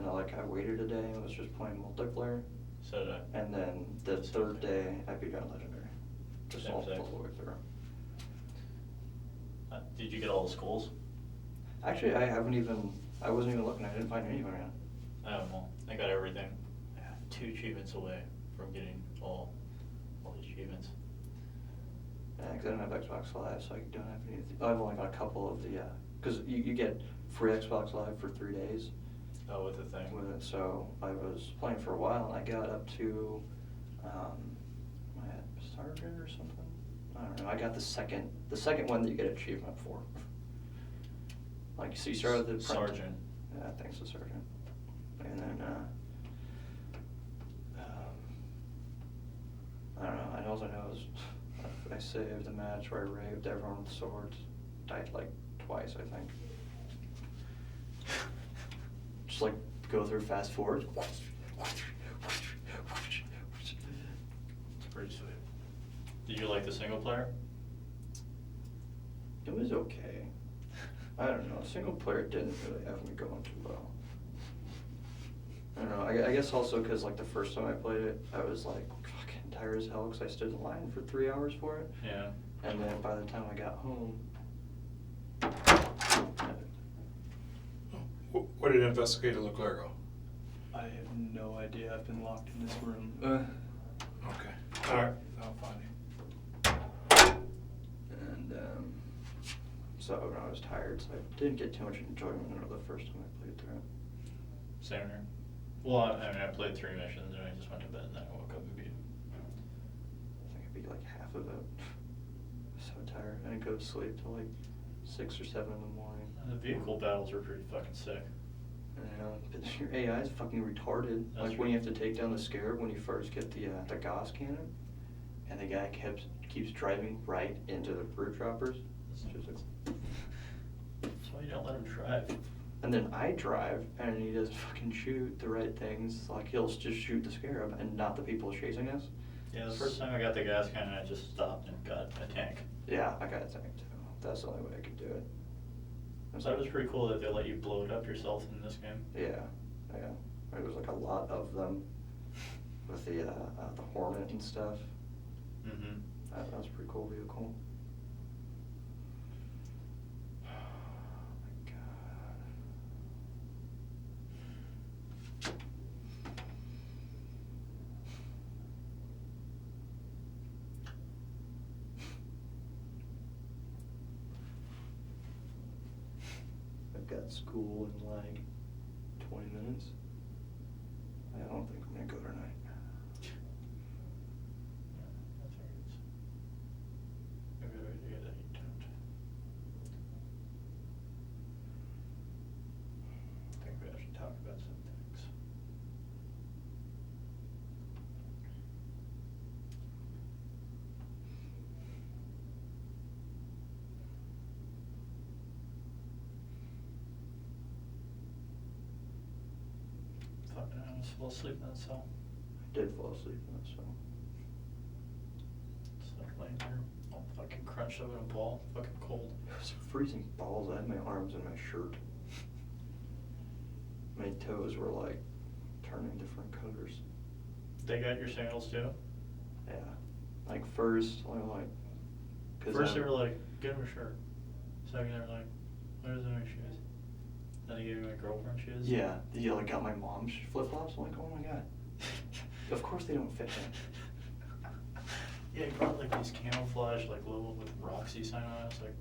like I waited a day and was just playing multiplayer. So And then the third day I beat on Legendary. Just Same all thing. the way through. did you get all the schools? Actually, I wasn't even looking. I didn't find anyone yet. I don't know. I got everything. I got 2 achievements away from getting all the achievements. Yeah, because I don't have Xbox Live, so I don't have any. I've only got a couple of the, because you get free Xbox Live for 3 days. Oh, with the thing. With it, so I was playing for a while, and I got up to, I had Sergeant or something. I don't know. I got the second one that you get achievement for. Like, so you start with the Sergeant. Yeah, thanks to Sergeant. And then, I don't know. All I know is I saved the match where I raped everyone with swords. Died like twice, I think. Just like go through fast forward. It's pretty sweet. Did you like the single player? It was okay. I don't know, single player didn't really have me going too well. I don't know, I guess also because like the first time I played it, I was like fucking tired as hell because I stood in line for 3 hours for it. Yeah. And then by the time I got home, What did Investigator Leclerc go? I have no idea. I've been locked in this room. Okay, alright, I'll find him. And so I was tired, so I didn't get too much enjoyment out of the first time I played through it. Same here. Well, I mean, I played 3 missions and I just went to bed and then I woke up and beat it. I think I beat like half of it. I was so tired. I didn't go to sleep till like 6 or 7 in the morning. The vehicle battles are pretty fucking sick. But your AI is fucking retarded. That's Like when you have to take down the scarab when you first get the Gauss cannon, and the guy keeps driving right into the brute droppers. It's just like, That's why you don't let him drive. and then I drive, and he doesn't fucking shoot the right things. Like he'll just shoot the scarab and not the people chasing us. Yeah, the first time I got the gas cannon, I just stopped and got a tank. Yeah, I got a tank too. That's the only way I could do it. So it was pretty cool that they let you blow it up yourself in this game. Yeah. There was like a lot of them with the Hornet and stuff. Mm-hmm. That was a pretty cool vehicle. Oh my god. I've got school in like 20 minutes. I don't think I'm gonna go tonight. I think it's a good idea that you don't. I think we should talk about some things. Fucking I almost fell asleep in that cell. I did fall asleep in that, so. Just like laying there, all fucking crunched up in a ball, fucking cold. It was freezing balls. I had my arms in my shirt. My toes were like turning different colors. They got your sandals too? Yeah. Like first, I like. First they were like, get him a shirt. Second they were like, where's the new shoes? Then they gave me my girlfriend shoes. Yeah, they like got my mom's flip flops. I'm like, oh my god. Of course they don't fit me. Yeah, he brought like these camouflage, like little with Roxy sign on it. It's like,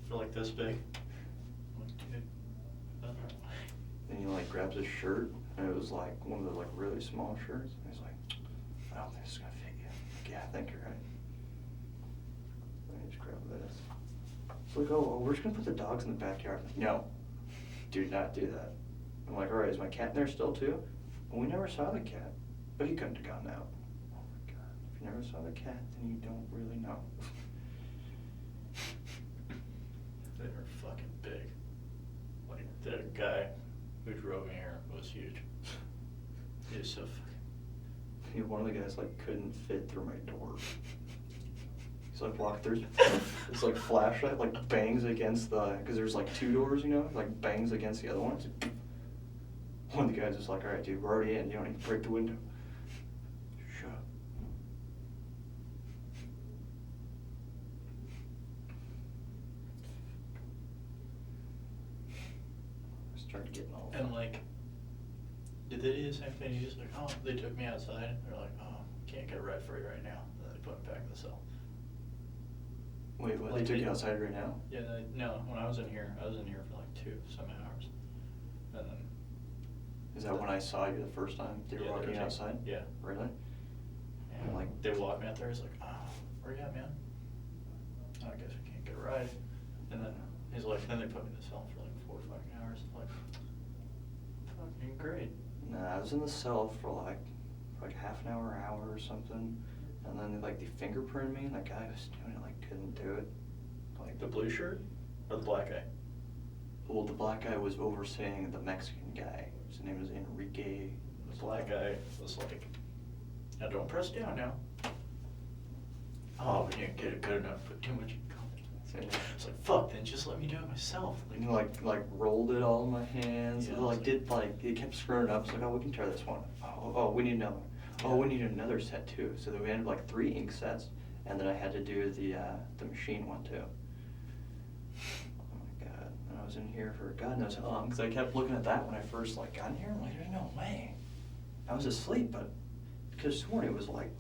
they're like this big. I'm like, dude. And he like grabs his shirt, and it was like one of the like really small shirts. And he's like, I don't think this is gonna fit you. I'm like, yeah, I think you're right. And he just grabbed this. It's like, oh, well, we're just gonna put the dogs in the backyard. I'm like, no, do not do that. I'm like, all right, is my cat in there still too? Well, we never saw the cat, but he couldn't have gotten out. Oh my god, if you never saw the cat, then you don't really know. They were fucking big. Like, the guy who drove me here was huge. He was so fucking... One of the guys like couldn't fit through my door. He's like walked through. This like flashlight like bangs against the, because there's like 2 doors, you know, like bangs against the other ones. One of the guys is like, all right, dude, we're already in. You don't need to break the window. Shut up. I started getting all. And like, did they do the same thing? You just like, oh, they took me outside. They're like, oh, can't get a ride for you right now. And then they put me back in the cell. Wait, what? Like They took they- you outside right now? Yeah, no, when I was in here for like 2 some hours. And then... Is that when I saw you the first time? They were Yeah, walking taking- outside? Yeah. Really? And like, they walked me out there, he's like, oh, where you at, man? "Oh, I guess we can't get a ride." And then he's like, then they put me in the cell for like 4 fucking hours. Like, fucking great. Nah, I was in the cell for like half an hour, or something, and then they fingerprinted me, and that guy who was doing it couldn't do it. Like The blue shirt? Or the black guy? Well, the black guy was overseeing the Mexican guy. His name was Enrique. The black guy was like, now don't press down now. oh, we didn't get it good enough, put too much in comment. It's like, fuck, then just let me do it myself. You know, like rolled it all in my hands. Yeah, like it's did like it kept screwing up. It's like, oh, we can tear this one. Oh, we need another one. Oh, we need another set too. So then we ended up like 3 ink sets, and then I had to do the machine one too. Oh my god! And I was in here for God knows how long because I kept looking at that when I first like got in here. I'm like, there's no way. I was asleep, but because this morning it was like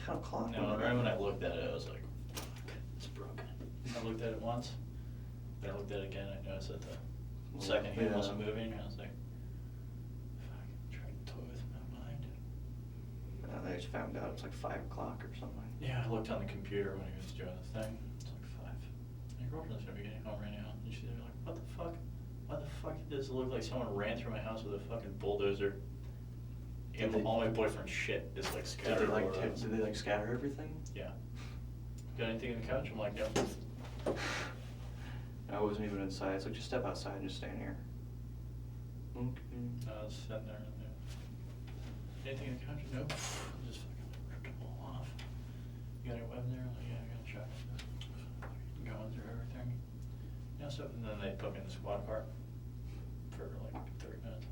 10 o'clock. No, right when I looked at it, I was like, fuck, it's broken. I looked at it once, then I looked at it again, I noticed that the second hand Yeah. wasn't moving, and I was like, fuck, I'm trying to toy with my mind. And I just found out it's like 5 o'clock or something. Yeah, I looked on the computer when he was doing the thing, it's like 5. My girlfriend's gonna be getting home right now, and she's gonna be like, what the fuck? Why the fuck does it look like someone ran through my house with a fucking bulldozer? And Did they- all my boyfriend's shit is like scattered all around. Did they like scatter everything? Yeah. Got anything in the couch? I'm like, no. I wasn't even inside. It's like, just step outside and just stand here. Okay. No, I was sitting there. Anything in the couch? No. Just fucking ripped them all off. You got any web there? Like, yeah, I got a check. Going through everything. Yeah, so and then they put me in the squad car for like 30 minutes.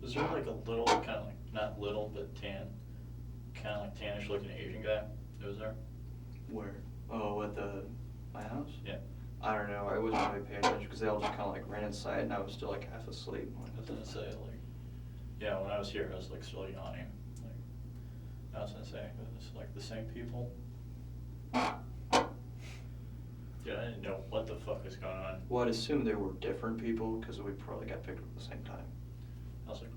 Was there like a little, kind of like, not little, but tan, kind of like tannish looking Asian guy that was there? Where? Oh, at my house? Yeah. I don't know. I wasn't really paying attention because they all just kind of like ran inside and I was still like half asleep. I was gonna say, like, yeah, when I was here, I was like still yawning. Like, I was gonna say, it's like the same people. Yeah, I didn't know what the fuck was going on. Well, I'd assume there were different people because we probably got picked up at the same time. I was like,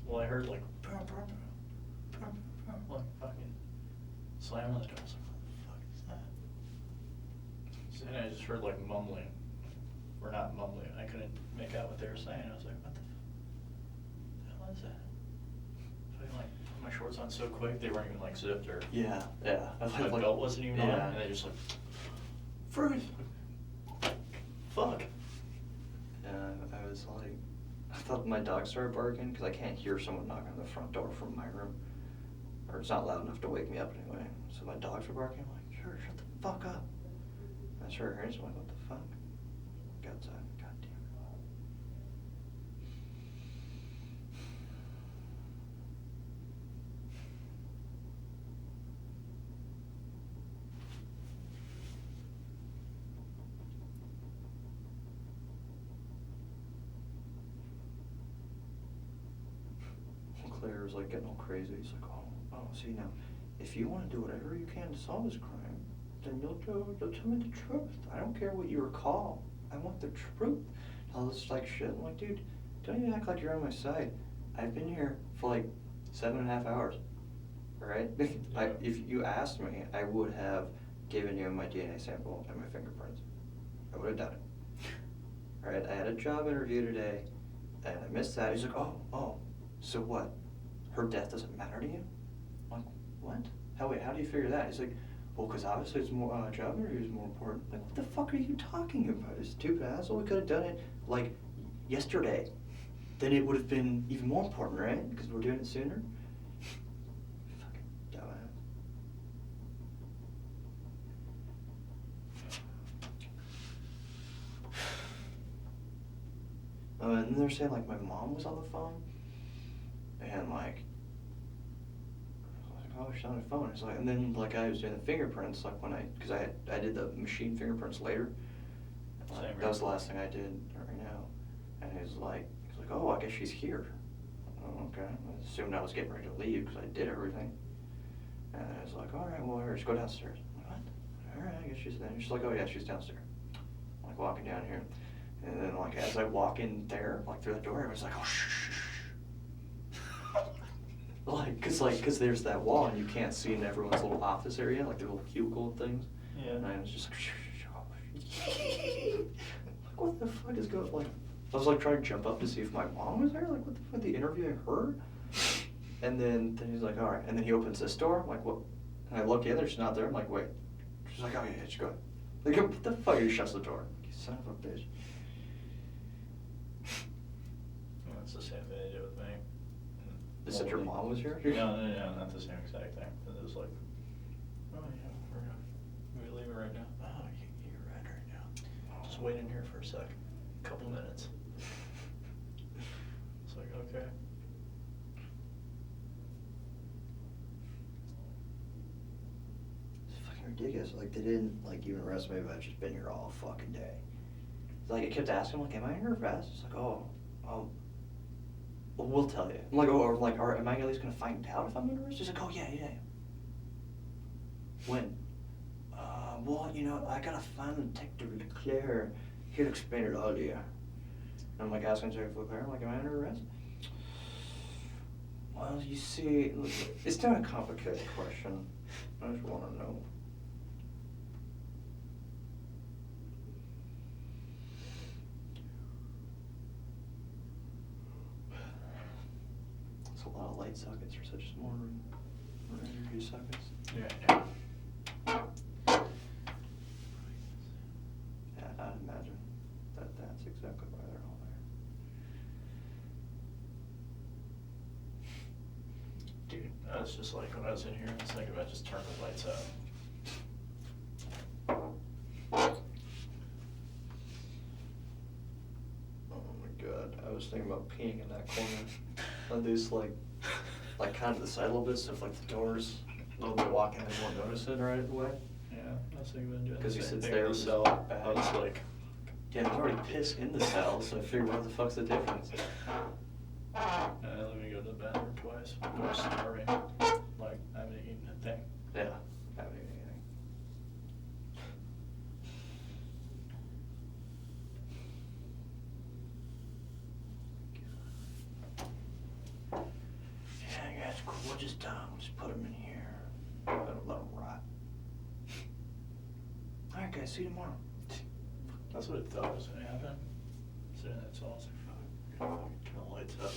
well, I heard like, like fucking slam on the door. I was like, what the fuck is that? So then I just heard like mumbling. Or not mumbling. I couldn't make out what they were saying. I was like, what the hell is that? So I like put my shorts on so quick they weren't even like zipped or Yeah. I my belt wasn't even on, and they just like, freeze. Fuck. I was like, I thought my dog started barking because I can't hear someone knocking on the front door from my room. Or it's not loud enough to wake me up anyway. So my dogs were barking. I'm like, sure, shut the fuck up. I started hearing someone, what the fuck? Go outside. God damn it. Claire was like getting all crazy. He's like, oh, see now, if you want to do whatever you can to solve this crime, then you'll tell me the truth. I don't care what you recall. I want the truth. All this like shit. I'm like, dude, don't even act like you're on my side. I've been here for like 7.5 hours. Alright? If you asked me, I would have given you my DNA sample and my fingerprints. I would have done it. Alright, I had a job interview today, and I missed that. He's like, oh, so what? Her death doesn't matter to you? I'm like, what? How do you figure that? He's like, well, because obviously it's more, job interview is more important. Like, what the fuck are you talking about? You stupid asshole. We could have done it, like, yesterday. Then it would have been even more important, right? Because we're doing it sooner. Fucking dumbass. And then they're saying, like, my mom was on the phone. And, like, oh, she's on the phone. It's like, and then like I was doing the fingerprints, like when because I did the machine fingerprints later. Same, that was the last thing I did right now. And he's like, oh, I guess she's here. Oh, okay. I assumed I was getting ready to leave because I did everything. And I was like, all right, well, here, just go downstairs. I'm like, what? All right, I guess she's there. She's like, oh yeah, she's downstairs. I'm like walking down here, and then like as I walk in there, like through the door, everyone's like, oh shh. Cause there's that wall and you can't see in everyone's little office area, like the little cubicle things. Yeah. And I was just like, like what the fuck is going? Like, I was like trying to jump up to see if my mom was there. Like, what the fuck? The interviewing her? And then he's like, all right. And then he opens this door. I'm like, what? And I look in there. She's not there. I'm like, wait. She's like, oh yeah, just go ahead. Like, what the fuck? He shuts the door. You son of a bitch. Well, that's the same thing they did with me. They said your mom was here? No, not the same exact thing. It was like, oh yeah, we're leaving right now. Oh, you're right now. Just wait in here for a sec, couple minutes. It's like, okay. It's fucking ridiculous. Like, they didn't, like, even arrest me, but I've just been here all fucking day. Like, I kept asking, like, am I under arrest? It's like, oh, well, we'll tell you. I'm like, oh, or like, am I at least gonna find out if I'm under arrest? He's like, oh, yeah. When? Well, you know, I gotta find Detective Leclerc. He'll explain it all to you. And I'm like, asking Detective Leclerc, I'm like, am I under arrest? Well, you see, it's not a complicated question. I just wanna know. It's a lot of light sockets for such a small room. Or energy sockets. Yeah. Yeah, I'd imagine that that's exactly why they're all there. Dude, I was just like, when I was in here, I was thinking about just turning the lights out. Oh my god, I was thinking about peeing in that corner. On this, like kind of the side a little bit, so if like the doors, a little bit walking, they won't notice it right away. Yeah, I was thinking about doing the 'Cause he same sits thing there in the with his cell. bag. I was like, Yeah, there's already piss in the cell, so I figured what the fuck's the difference? let me go to the bathroom twice. I was starving. Like, I haven't eaten a thing. Yeah, haven't eaten anything. Yeah, guys, cool, just just put them in here. Let them rot. Alright guys, see you tomorrow. That's what I thought was gonna happen. Sitting in that cell, I was like, fuck, turn the lights up.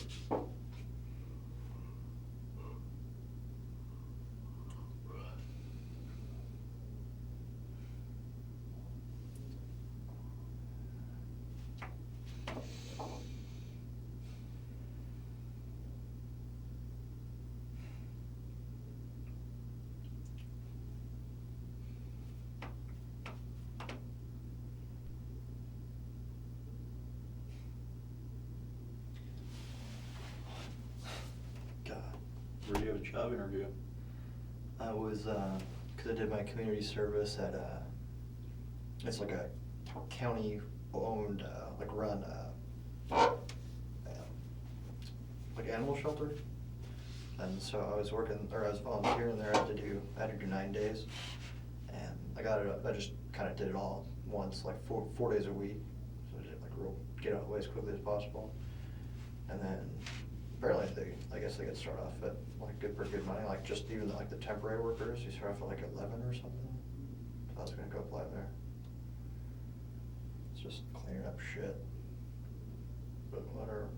Where do you have a job interview? I was, cause I did my community service at, it's like a county-owned, like run, like animal shelter. And so I was working, or I was volunteering there, I had to do 9 days. And I got it, I just kinda did it all at once, like four days a week. So I did it like get out of the way as quickly as possible. And then apparently I guess they get started off at like pretty good money, like just even like the temporary workers, you start off at like 11 or something. So I was gonna go apply there. It's just cleaning up shit. But whatever.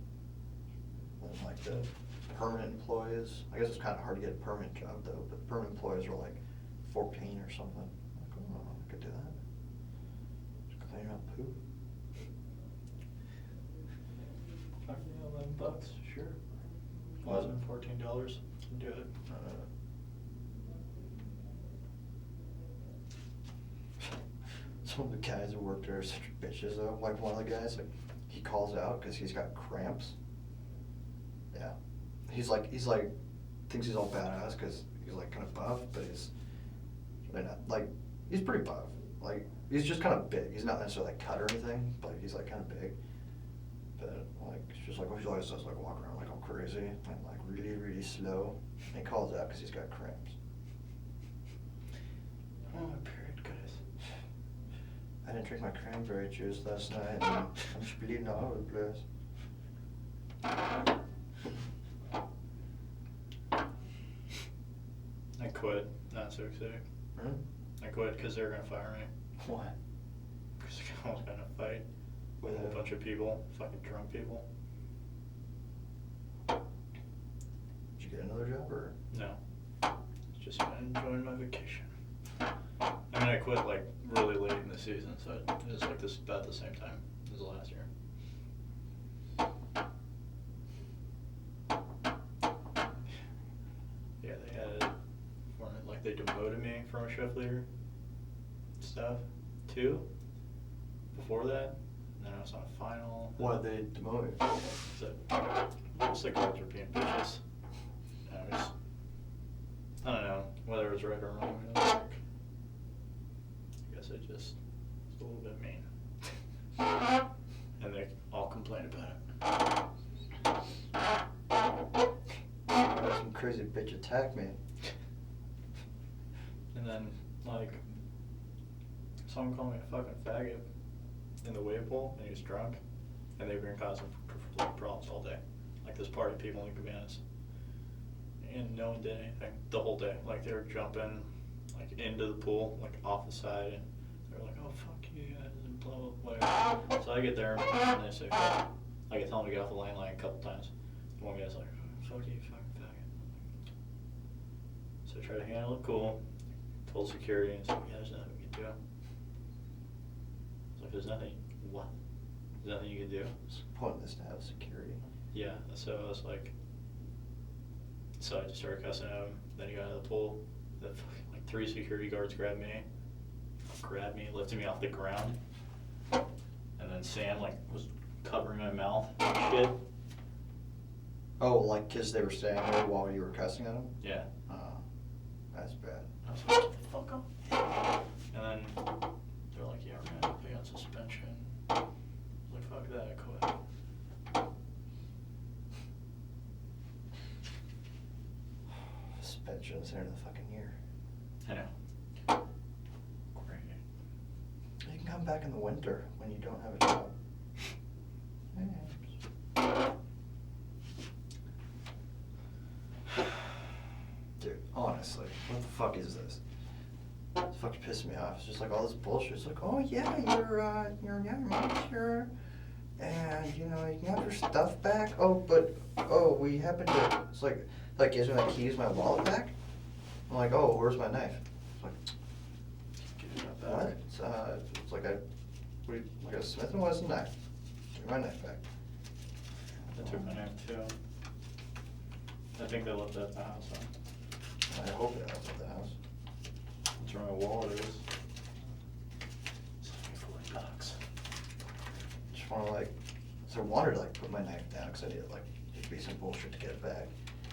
And like the permanent employees, I guess it's kinda hard to get a permanent job though, but permanent employees are like 14 or something. Like, oh, I could do that. Just cleaning up poop. Fuck yeah, $11, sure. What? $14, do it. Some of the guys that work there are such bitches though. Like one of the guys, like he calls out because he's got cramps. Yeah, he's like thinks he's all badass because he's like kind of buff, but he's really not. Like he's pretty buff. Like he's just kind of big. He's not necessarily like cut or anything, but he's like kind of big. But like it's just like he always does, like walk around like all crazy and like really slow. And he calls out because he's got cramps. Oh, my period, guys. I didn't drink my cranberry juice last night, and I'm just bleeding all over the place. I quit, not so excited. Hmm? I quit because they were gonna fire me. Why? Because I was gonna fight with a bunch of people, fucking drunk people. Did you get another job or? No. Just been enjoying my vacation. I mean, I quit like really late in the season, so it was like this about the same time as the last year. like they demoted me from a shift leader stuff too. Before that, and then I was on a final. What, they demoted? So, just the guards were being bitches. And I don't know whether it was right or wrong. I was like, I guess I just was a little bit mean. And they all complained about it. Some crazy bitch attacked me. And then, like, someone called me a fucking faggot in the wave pool, and he was drunk, and they've been causing like, problems all day. Like, this party people in cabanas. And no one did anything the whole day. Like, they were jumping, like, into the pool, like, off the side, and they were like, oh, fuck you guys, and blah, blah, whatever. So I get there, and they say, fuck. Like, I tell them to get off the lane like a couple times. And one guy's like, oh, fuck you, fucking faggot. So I try to handle it cool. Told security, and said, yeah, there's nothing we can do. It's like, there's nothing, what? There's nothing you can do? What's the point of this to have security? Yeah, so I was like, so I just started cussing at him. Then he got out of the pool. The fucking, like 3 security guards grabbed me, lifted me off the ground. And then Sam like was covering my mouth and shit. Oh, like, cause they were standing there while you were cussing at them? Yeah. That's bad. I was like, get the fuck up. And then they're like, yeah, we're gonna put you on suspension. I was like, fuck that, I quit. Suspension is the end of the fucking year. I know. Great. You can come back in the winter when you don't have a job. Dude, honestly, what the fuck is this? This fuck's pissing me off. It's just like all this bullshit. It's like, oh yeah, your mom's here, and you know, you can have your stuff back. Oh, but we happen to. It's like gives me my keys, my wallet back. I'm like, oh, where's my knife? It's like, what? It's like like a Smith & Wesson knife. Give me my knife back. They took my knife too. I think they left that at the house, huh? I hope it was at the house. That's where my wallet is. It's like $40. Just wanna so I wanted to put my knife down because I needed it'd be some bullshit to get it back.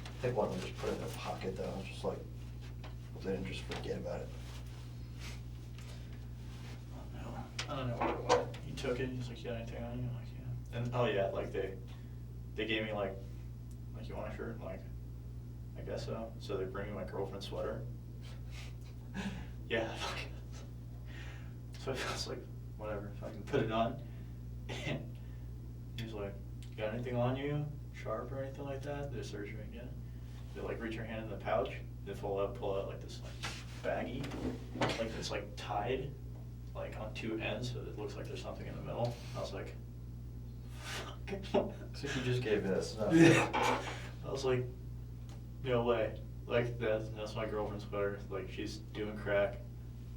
I think one of them just put it in their pocket though. Just hope they didn't just forget about it. I don't know where it went. He took it, he's like, you got anything on you? I'm like, yeah. And, oh yeah, like they gave me like, you want a shirt? I'm like, I guess so. So they bring me my girlfriend's sweater. Yeah. So I was like, whatever, if I can put it on. And he's like, you got anything on you? Sharp or anything like that? They're searching again. They like reach your hand in the pouch. They pull out like this baggie, like it's like tied, like on 2 ends, so it looks like there's something in the middle. I was like, fuck. So you just gave this. Yeah. I was like, no way. Like that's my girlfriend's sweater. Like she's doing crack.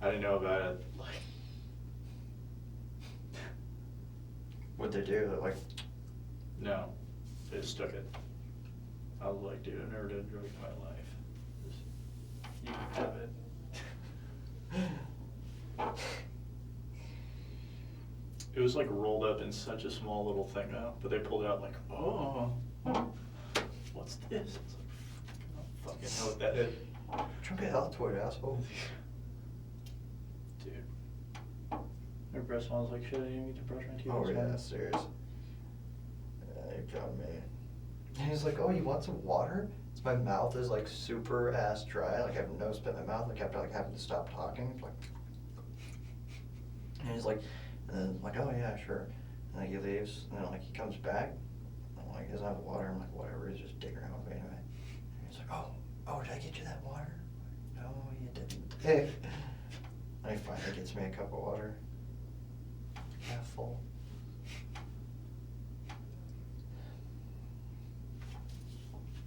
I didn't know about it. Like, What'd they do? no, they just took it. I was like, dude, I never did drugs in my life. Just, you can have it. It was like rolled up in such a small little thing now, but they pulled it out like, oh, what's this? It's like, I don't fucking know what that is. Drunk it out toward asshole. Dude. My breath smells like shit. I didn't need to brush my teeth. Oh this yeah, morning. serious. Yeah, you got me. And he's like, oh, you want some water? My mouth is super ass dry. I have no spit in my mouth. I kept having to stop talking. And he's like, and then I'm like, oh yeah, sure. And he leaves, and then he comes back. I'm like, he doesn't have the water. I'm like, whatever. He's just digging around with me anyway. And he's like, oh, did I get you that water? No, you didn't. And he finally gets me a cup of water. Half full.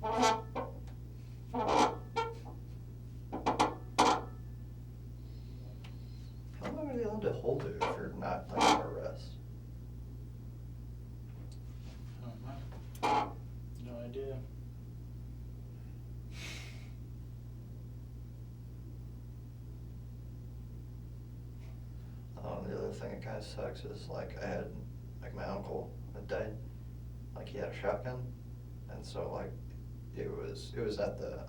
How long are they allowed to hold it if you're not under arrest? I don't know. No idea. the other thing that kind of sucks is like I had like my uncle that died, like he had a shotgun, and so like it was at the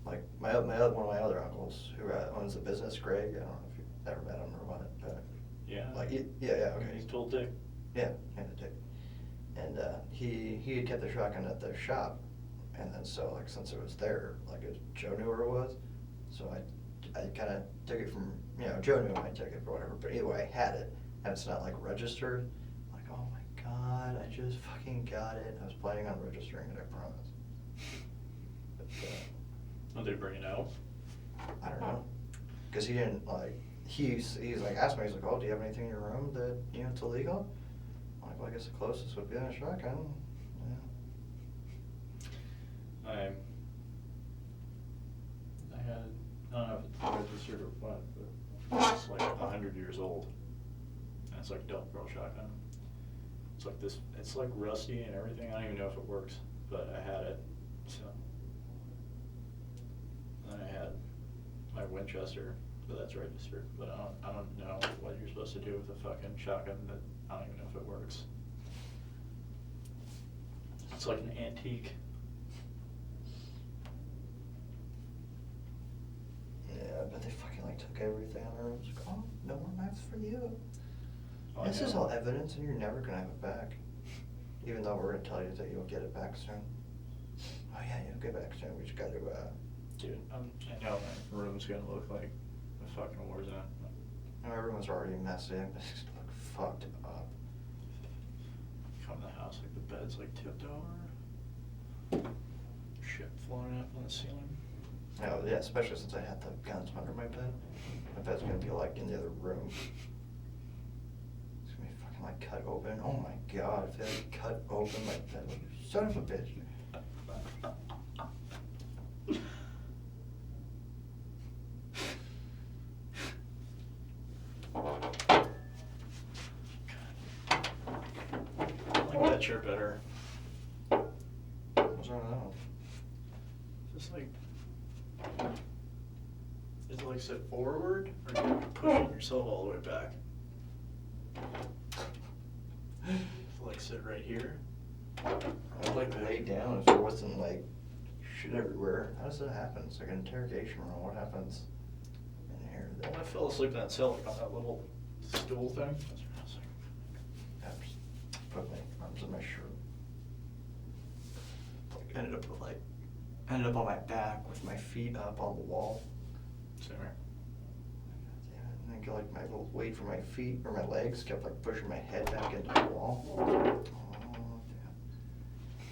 like one of my other uncles who owns a business, Greg. I don't know if you've ever met him or what, but Yeah. like yeah okay. He's told Dick. Yeah, Dick. And he had kept the shotgun at the shop, and then so like since it was there, like Joe knew where it was, so I kind of took it from, Joe knew I took it or whatever, but either way I had it, and it's not like registered. I'm like, oh my god, I just fucking got it. I was planning on registering it, I promise. But, Will they bring it out? I don't know, because he didn't like. He's like asked me. He's like, "Oh, do you have anything in your room that it's illegal?" I'm like, "Well, I guess the closest would be a shotgun." Yeah. I had, I don't know if it's registered or what, but it's like 100 years old. And it's like double barrel shotgun. It's like this. It's like rusty and everything. I don't even know if it works, but I had it. So then I had my Winchester, but that's registered. But I don't know what you're supposed to do with a fucking shotgun that I don't even know if it works. It's like an antique. Yeah, but they fucking like took everything out of the room. It's like, oh, no more knives for you. Oh, This I is know. all evidence, and you're never gonna have it back. Even though we're gonna tell you that you'll get it back soon. Oh yeah, you'll get it back soon. We just gotta. Dude, I know my room's gonna look like a fucking war zone. Everyone's already messy. It's gonna look fucked up. Come in the house, like the bed's like tipped over. Shit floating up on the ceiling. Oh yeah, especially since I had the guns under my bed. My bed's gonna be like in the other room. It's gonna be fucking like cut open. Oh my god, if they like cut open my bed, like, you son of a bitch. I like that chair better. What's wrong with that one? Just like, is it like sit forward, or do you have to pushing yourself all the way back? So like sit right here. I'd like lay down if there wasn't like shit everywhere. How does that happen? It's like an interrogation room. What happens in here? Well, I fell asleep in that cell, like on that little stool thing. That's what I was like. I just put my arms in my shirt. Like ended up on my back with my feet up on the wall. Same here. Yeah, and I got like my little weight for my feet or my legs kept like pushing my head back into the wall. Oh damn!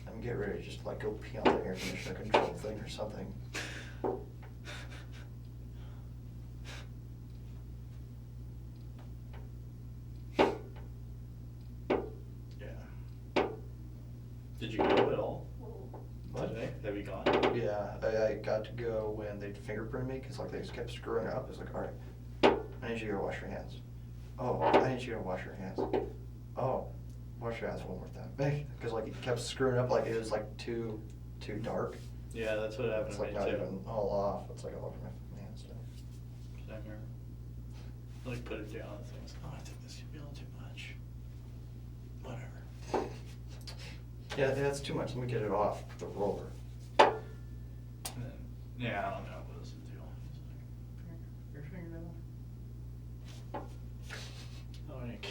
I'm getting ready to just like go pee on the air conditioner control thing or something. Yeah. Did you go at all What? today? Have you gone? Yeah, I got to go when they fingerprint me because like they just kept screwing up. It's like, all right, I need you to go wash your hands. Oh, I need you to wash your hands. Oh, wash your hands one more time. Because like it kept screwing up, like it was like too dark. Yeah, that's what happened It's to like me not too. even all off. It's like all over my hands now. Same here. Like put it down and things. Oh, I think this could be a little too much. Whatever. Yeah, that's too much. Let me get it off the roller. And then, yeah, I don't know what was the deal. He's like, your fingernail. Oh, Nick.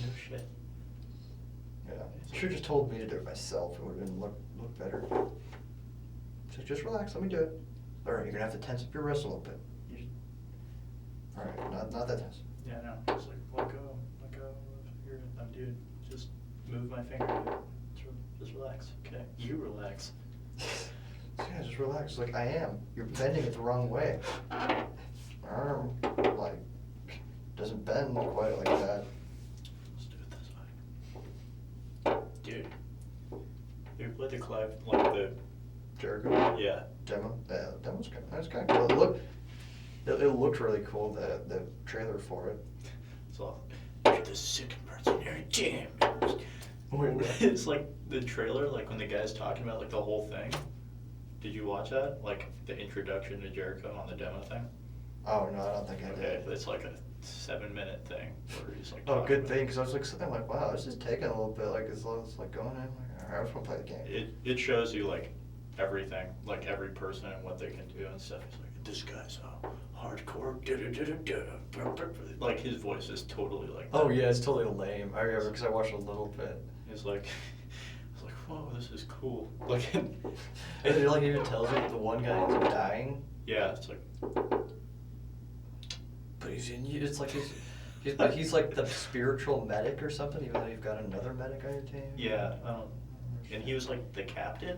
No shit. Yeah, should have just told me to do it myself. It would have been look better. So just relax. Let me do it. All right, you're gonna have to tense up your wrist a little bit. All right, not that tense. Yeah, no. It's like, let go of your, dude, just move my finger, dude. Just relax, okay? You relax. Yeah, just relax. Like I am. You're bending it the wrong way. My arm like doesn't bend quite like that. Let's do it this way. Dude. You played the Clive, like the, Jericho. yeah. Demo. Yeah, the demo's kind. That's kind of cool. It looked really cool. The trailer for it. It's all, you're the second person here, damn. Wait, what? It's like the trailer, like when the guy's talking about like the whole thing. Did you watch that? Like the introduction to Jericho on the demo thing? Oh, no, I don't think I Okay, did. it's like a 7-minute thing where he's like. Oh, talking good about- thing, because I was like sitting there like, wow, this is taking a little bit, like, it's like going in, like, all right, I just want to play the game. It shows you like everything, like every person and what they can do and stuff. He's like, this guy's hardcore. Like his voice is totally like that. Oh, yeah, it's totally lame. I remember, because I watched a little bit. He's like, I was like, whoa, this is cool. Like, And it like even tells you that the one guy is dying, yeah, it's like, but he's in you. It's like he's like the spiritual medic or something, even though you've got another medic on your team. yeah, and he was like the captain.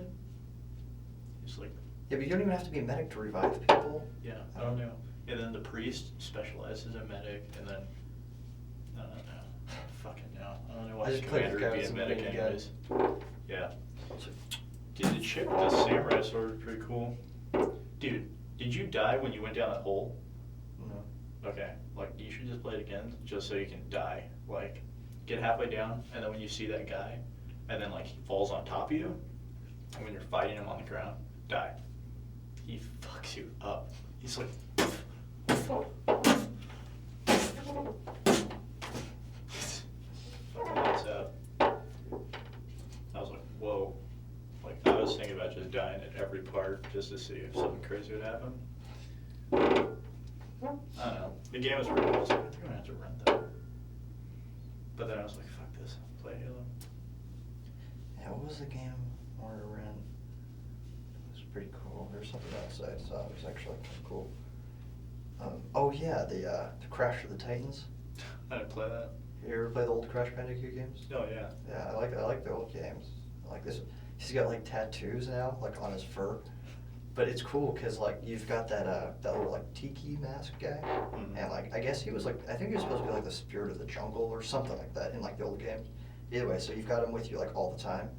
He's like, Yeah, but you don't even have to be a medic to revive people. yeah, I don't know. And then the priest specializes in medic, and then I don't know. I don't fucking know. I don't know why I the just played commander the guy would be with a some medic mini anyways. gun. Yeah. Dude, the chick with the samurai sword was pretty cool. Dude, did you die when you went down that hole? No. Okay, like you should just play it again, just so you can die. Like, get halfway down, and then when you see that guy, and then like he falls on top of you, and when you're fighting him on the ground, die. He fucks you up. He's like, fucking lights out. I was like, whoa. Like, I was thinking about just dying at every part just to see if something crazy would happen. I don't know. The game was pretty cool. I was like, I think I'm gonna have to rent that. But then I was like, fuck this, play Halo. Yeah, what was the game I wanted to rent? It was pretty cool. There's something outside, so it was actually kind of cool. Oh yeah, the Crash of the Titans. I didn't play that. You ever play the old Crash Bandicoot games? Oh, yeah. Yeah, I like the old games. I like this. He's got like tattoos now, like on his fur. But it's cool because like you've got that little like tiki mask guy, Mhm. and like I guess he was like, I think he was supposed to be like the spirit of the jungle or something like that in like the old games. Either way, so you've got him with you like all the time,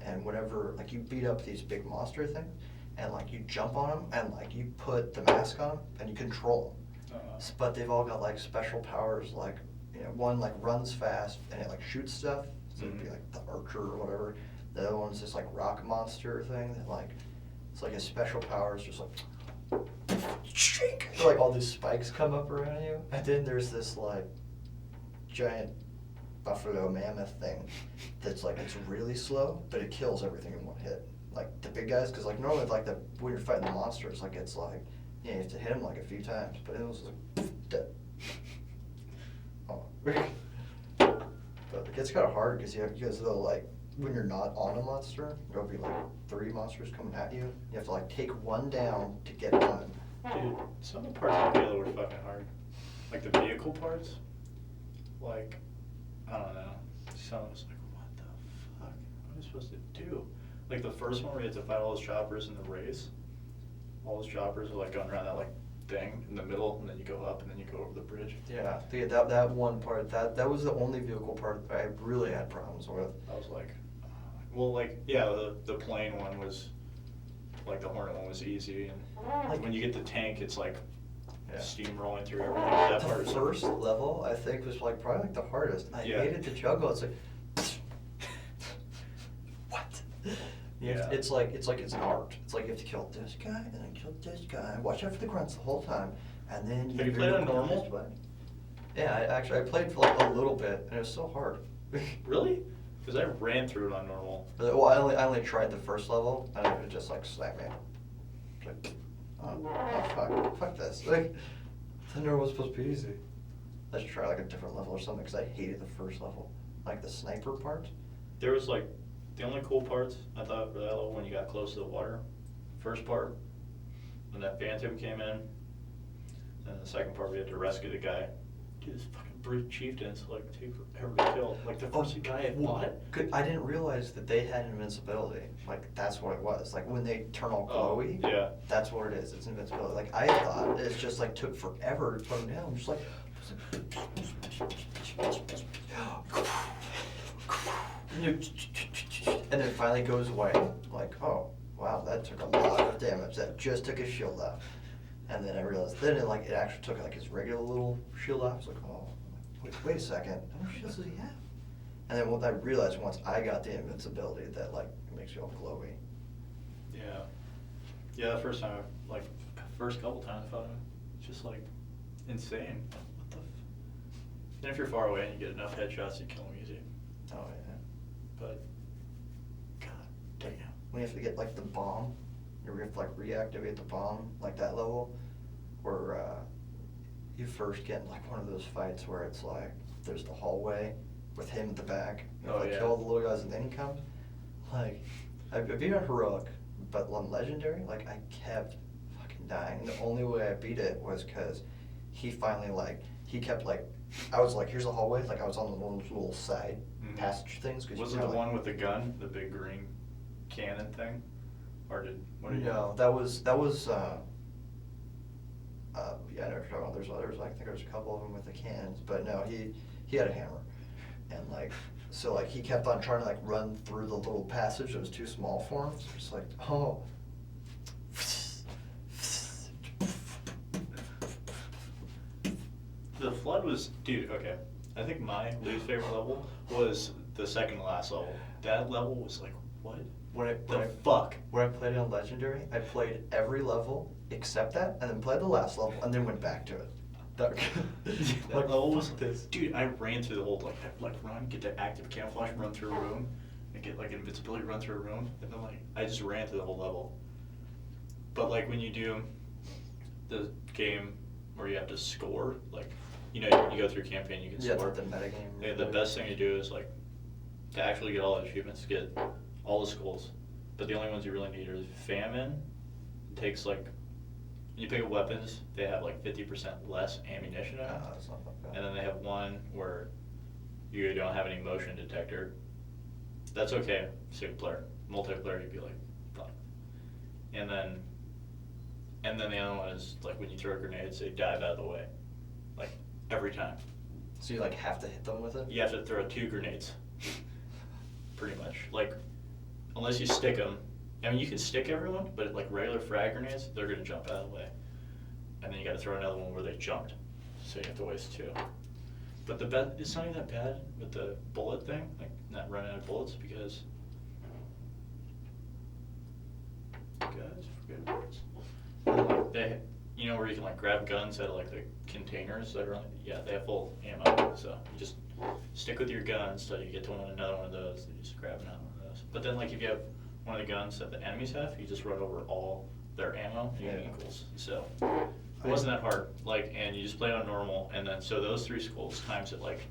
and whenever like you beat up these big monster things, and like you jump on them and like you put the mask on them and you control them. But they've all got like special powers, like, you know, one like runs fast and it like shoots stuff, so it'd be Mhm. like the archer or whatever. The other one's this like rock monster thing that like, it's like his special power is just like, shake. So, like all these spikes come up around you, and then there's this like giant buffalo mammoth thing that's like, it's really slow, but it kills everything in one hit. Like the big guys, because like normally like when you're fighting the monsters, like it's like, you have to hit them like a few times, but it was like dead. Oh. But it gets kind of hard because they'll like, when you're not on a monster, there'll be like 3 monsters coming at you. You have to like take one down to get one. Dude, some of the parts of Halo were fucking hard. Like the vehicle parts. Like, I don't know. Some was like, what the fuck? What am I supposed to do? Like the first one where you had to fight all those choppers in the race. All those choppers are like going around that like thing in the middle, and then you go up, and then you go over the bridge. Yeah, that one part, that was the only vehicle part that I really had problems with. I was like, well, like, yeah, the plane one was, like the Hornet one was easy, and Like- when you get the tank, it's like Yeah. steam rolling through everything. That part The is first level, I think, was like probably like the hardest. I Yeah. hated the juggle. It's like, what? Yeah. It's like it's an art. It's like you have to kill this guy and then kill this guy. Watch out for the grunts the whole time, and then Have you played on normal? this way. Yeah, I played for like a little bit, and it was so hard. Really? Because I ran through it on normal. Well, I only tried the first level, and it just like slapped me. It's like, oh fuck this. Like, I never was supposed to be easy. I should try like a different level or something, because I hated the first level, like the sniper part. There was like, the only cool parts, I thought, for that level, when you got close to the water. First part, when that Phantom came in, and the second part, we had to rescue the guy. Dude, this fucking brute chieftains, like, take forever to kill. Like, the first guy I fought. I didn't realize that they had invincibility. Like, that's what it was. Like, when they turn all glowy, yeah. that's what it is. It's invincibility. Like, I thought it's just like took forever to put them down. I'm just like, and then it finally goes away. Like, oh, wow, that took a lot of damage. That just took his shield off. And then I realized, then it actually took like his regular little shield off. I was like, oh, wait a second, how many shields does he have? And then what I realized once I got the invincibility that like it makes you all glowy. Yeah. Yeah, the first time, first couple times I fought him, it's just like insane. Like, what the and if you're far away and you get enough headshots, you kill him easy. Oh, yeah. But, god damn. When you have to get like the bomb, you have to like reactivate the bomb, like that level, where you first get in like one of those fights where it's like, there's the hallway with him at the back. You have to yeah. kill all the little guys and then he comes. Like, I've been on heroic, but on legendary, like I kept fucking dying. And the only way I beat it was because he finally like, he kept like, I was like, here's the hallway, like I was on the little side passage things. 'Cause Was you it the kinda, one with the gun, the big green cannon thing? Or what did you No, that was yeah, I know what you're talking about. There's others, I think there's a couple of them with the cannons, but no, he had a hammer. And like, so like he kept on trying to like run through the little passage that was too small for him, so it's like, oh. The flood was, dude, okay. I think my least favorite level was the second to last level. That level was like, what? Fuck? When I played it on Legendary, I played every level except that, and then played the last level, and then went back to it. That level was this. Dude, I ran through the whole, run, get to active camouflage, run through a room, and get like invincibility, run through a room, and then I just ran through the whole level. But like when you do the game where you have to score, like, you know, you go through campaign, you can Yeah, score. the metagame. Yeah, the best thing to do is like, to actually get all the achievements, get all the skulls. But the only ones you really need are Famine. It takes like, when you pick up weapons, they have like 50% less ammunition in it. That's not that bad. And then they have one where you don't have any motion detector. That's okay, single player. Multiplayer, you'd be like, fuck. And then the other one is like when you throw grenades, they dive out of the way. Like, every time. So you like have to hit them with it? You have to throw 2 grenades. Pretty much. Like, unless you stick them. I mean, you can stick everyone, but like regular frag grenades, they're gonna jump out of the way. And then you gotta throw another one where they jumped. So you have to waste 2. But it's not even that bad with the bullet thing, like not running out of bullets, because guys, forget words. They, you know, where you can like grab guns out of like the containers that are on, yeah, they have full ammo, so you just stick with your guns till you get to another one of those, and you just grab another one of those. But then like if you have one of the guns that the enemies have, you just run over all their ammo, and you get equals. So it wasn't that hard, like, and you just play on normal, and then so those 3 skulls times it like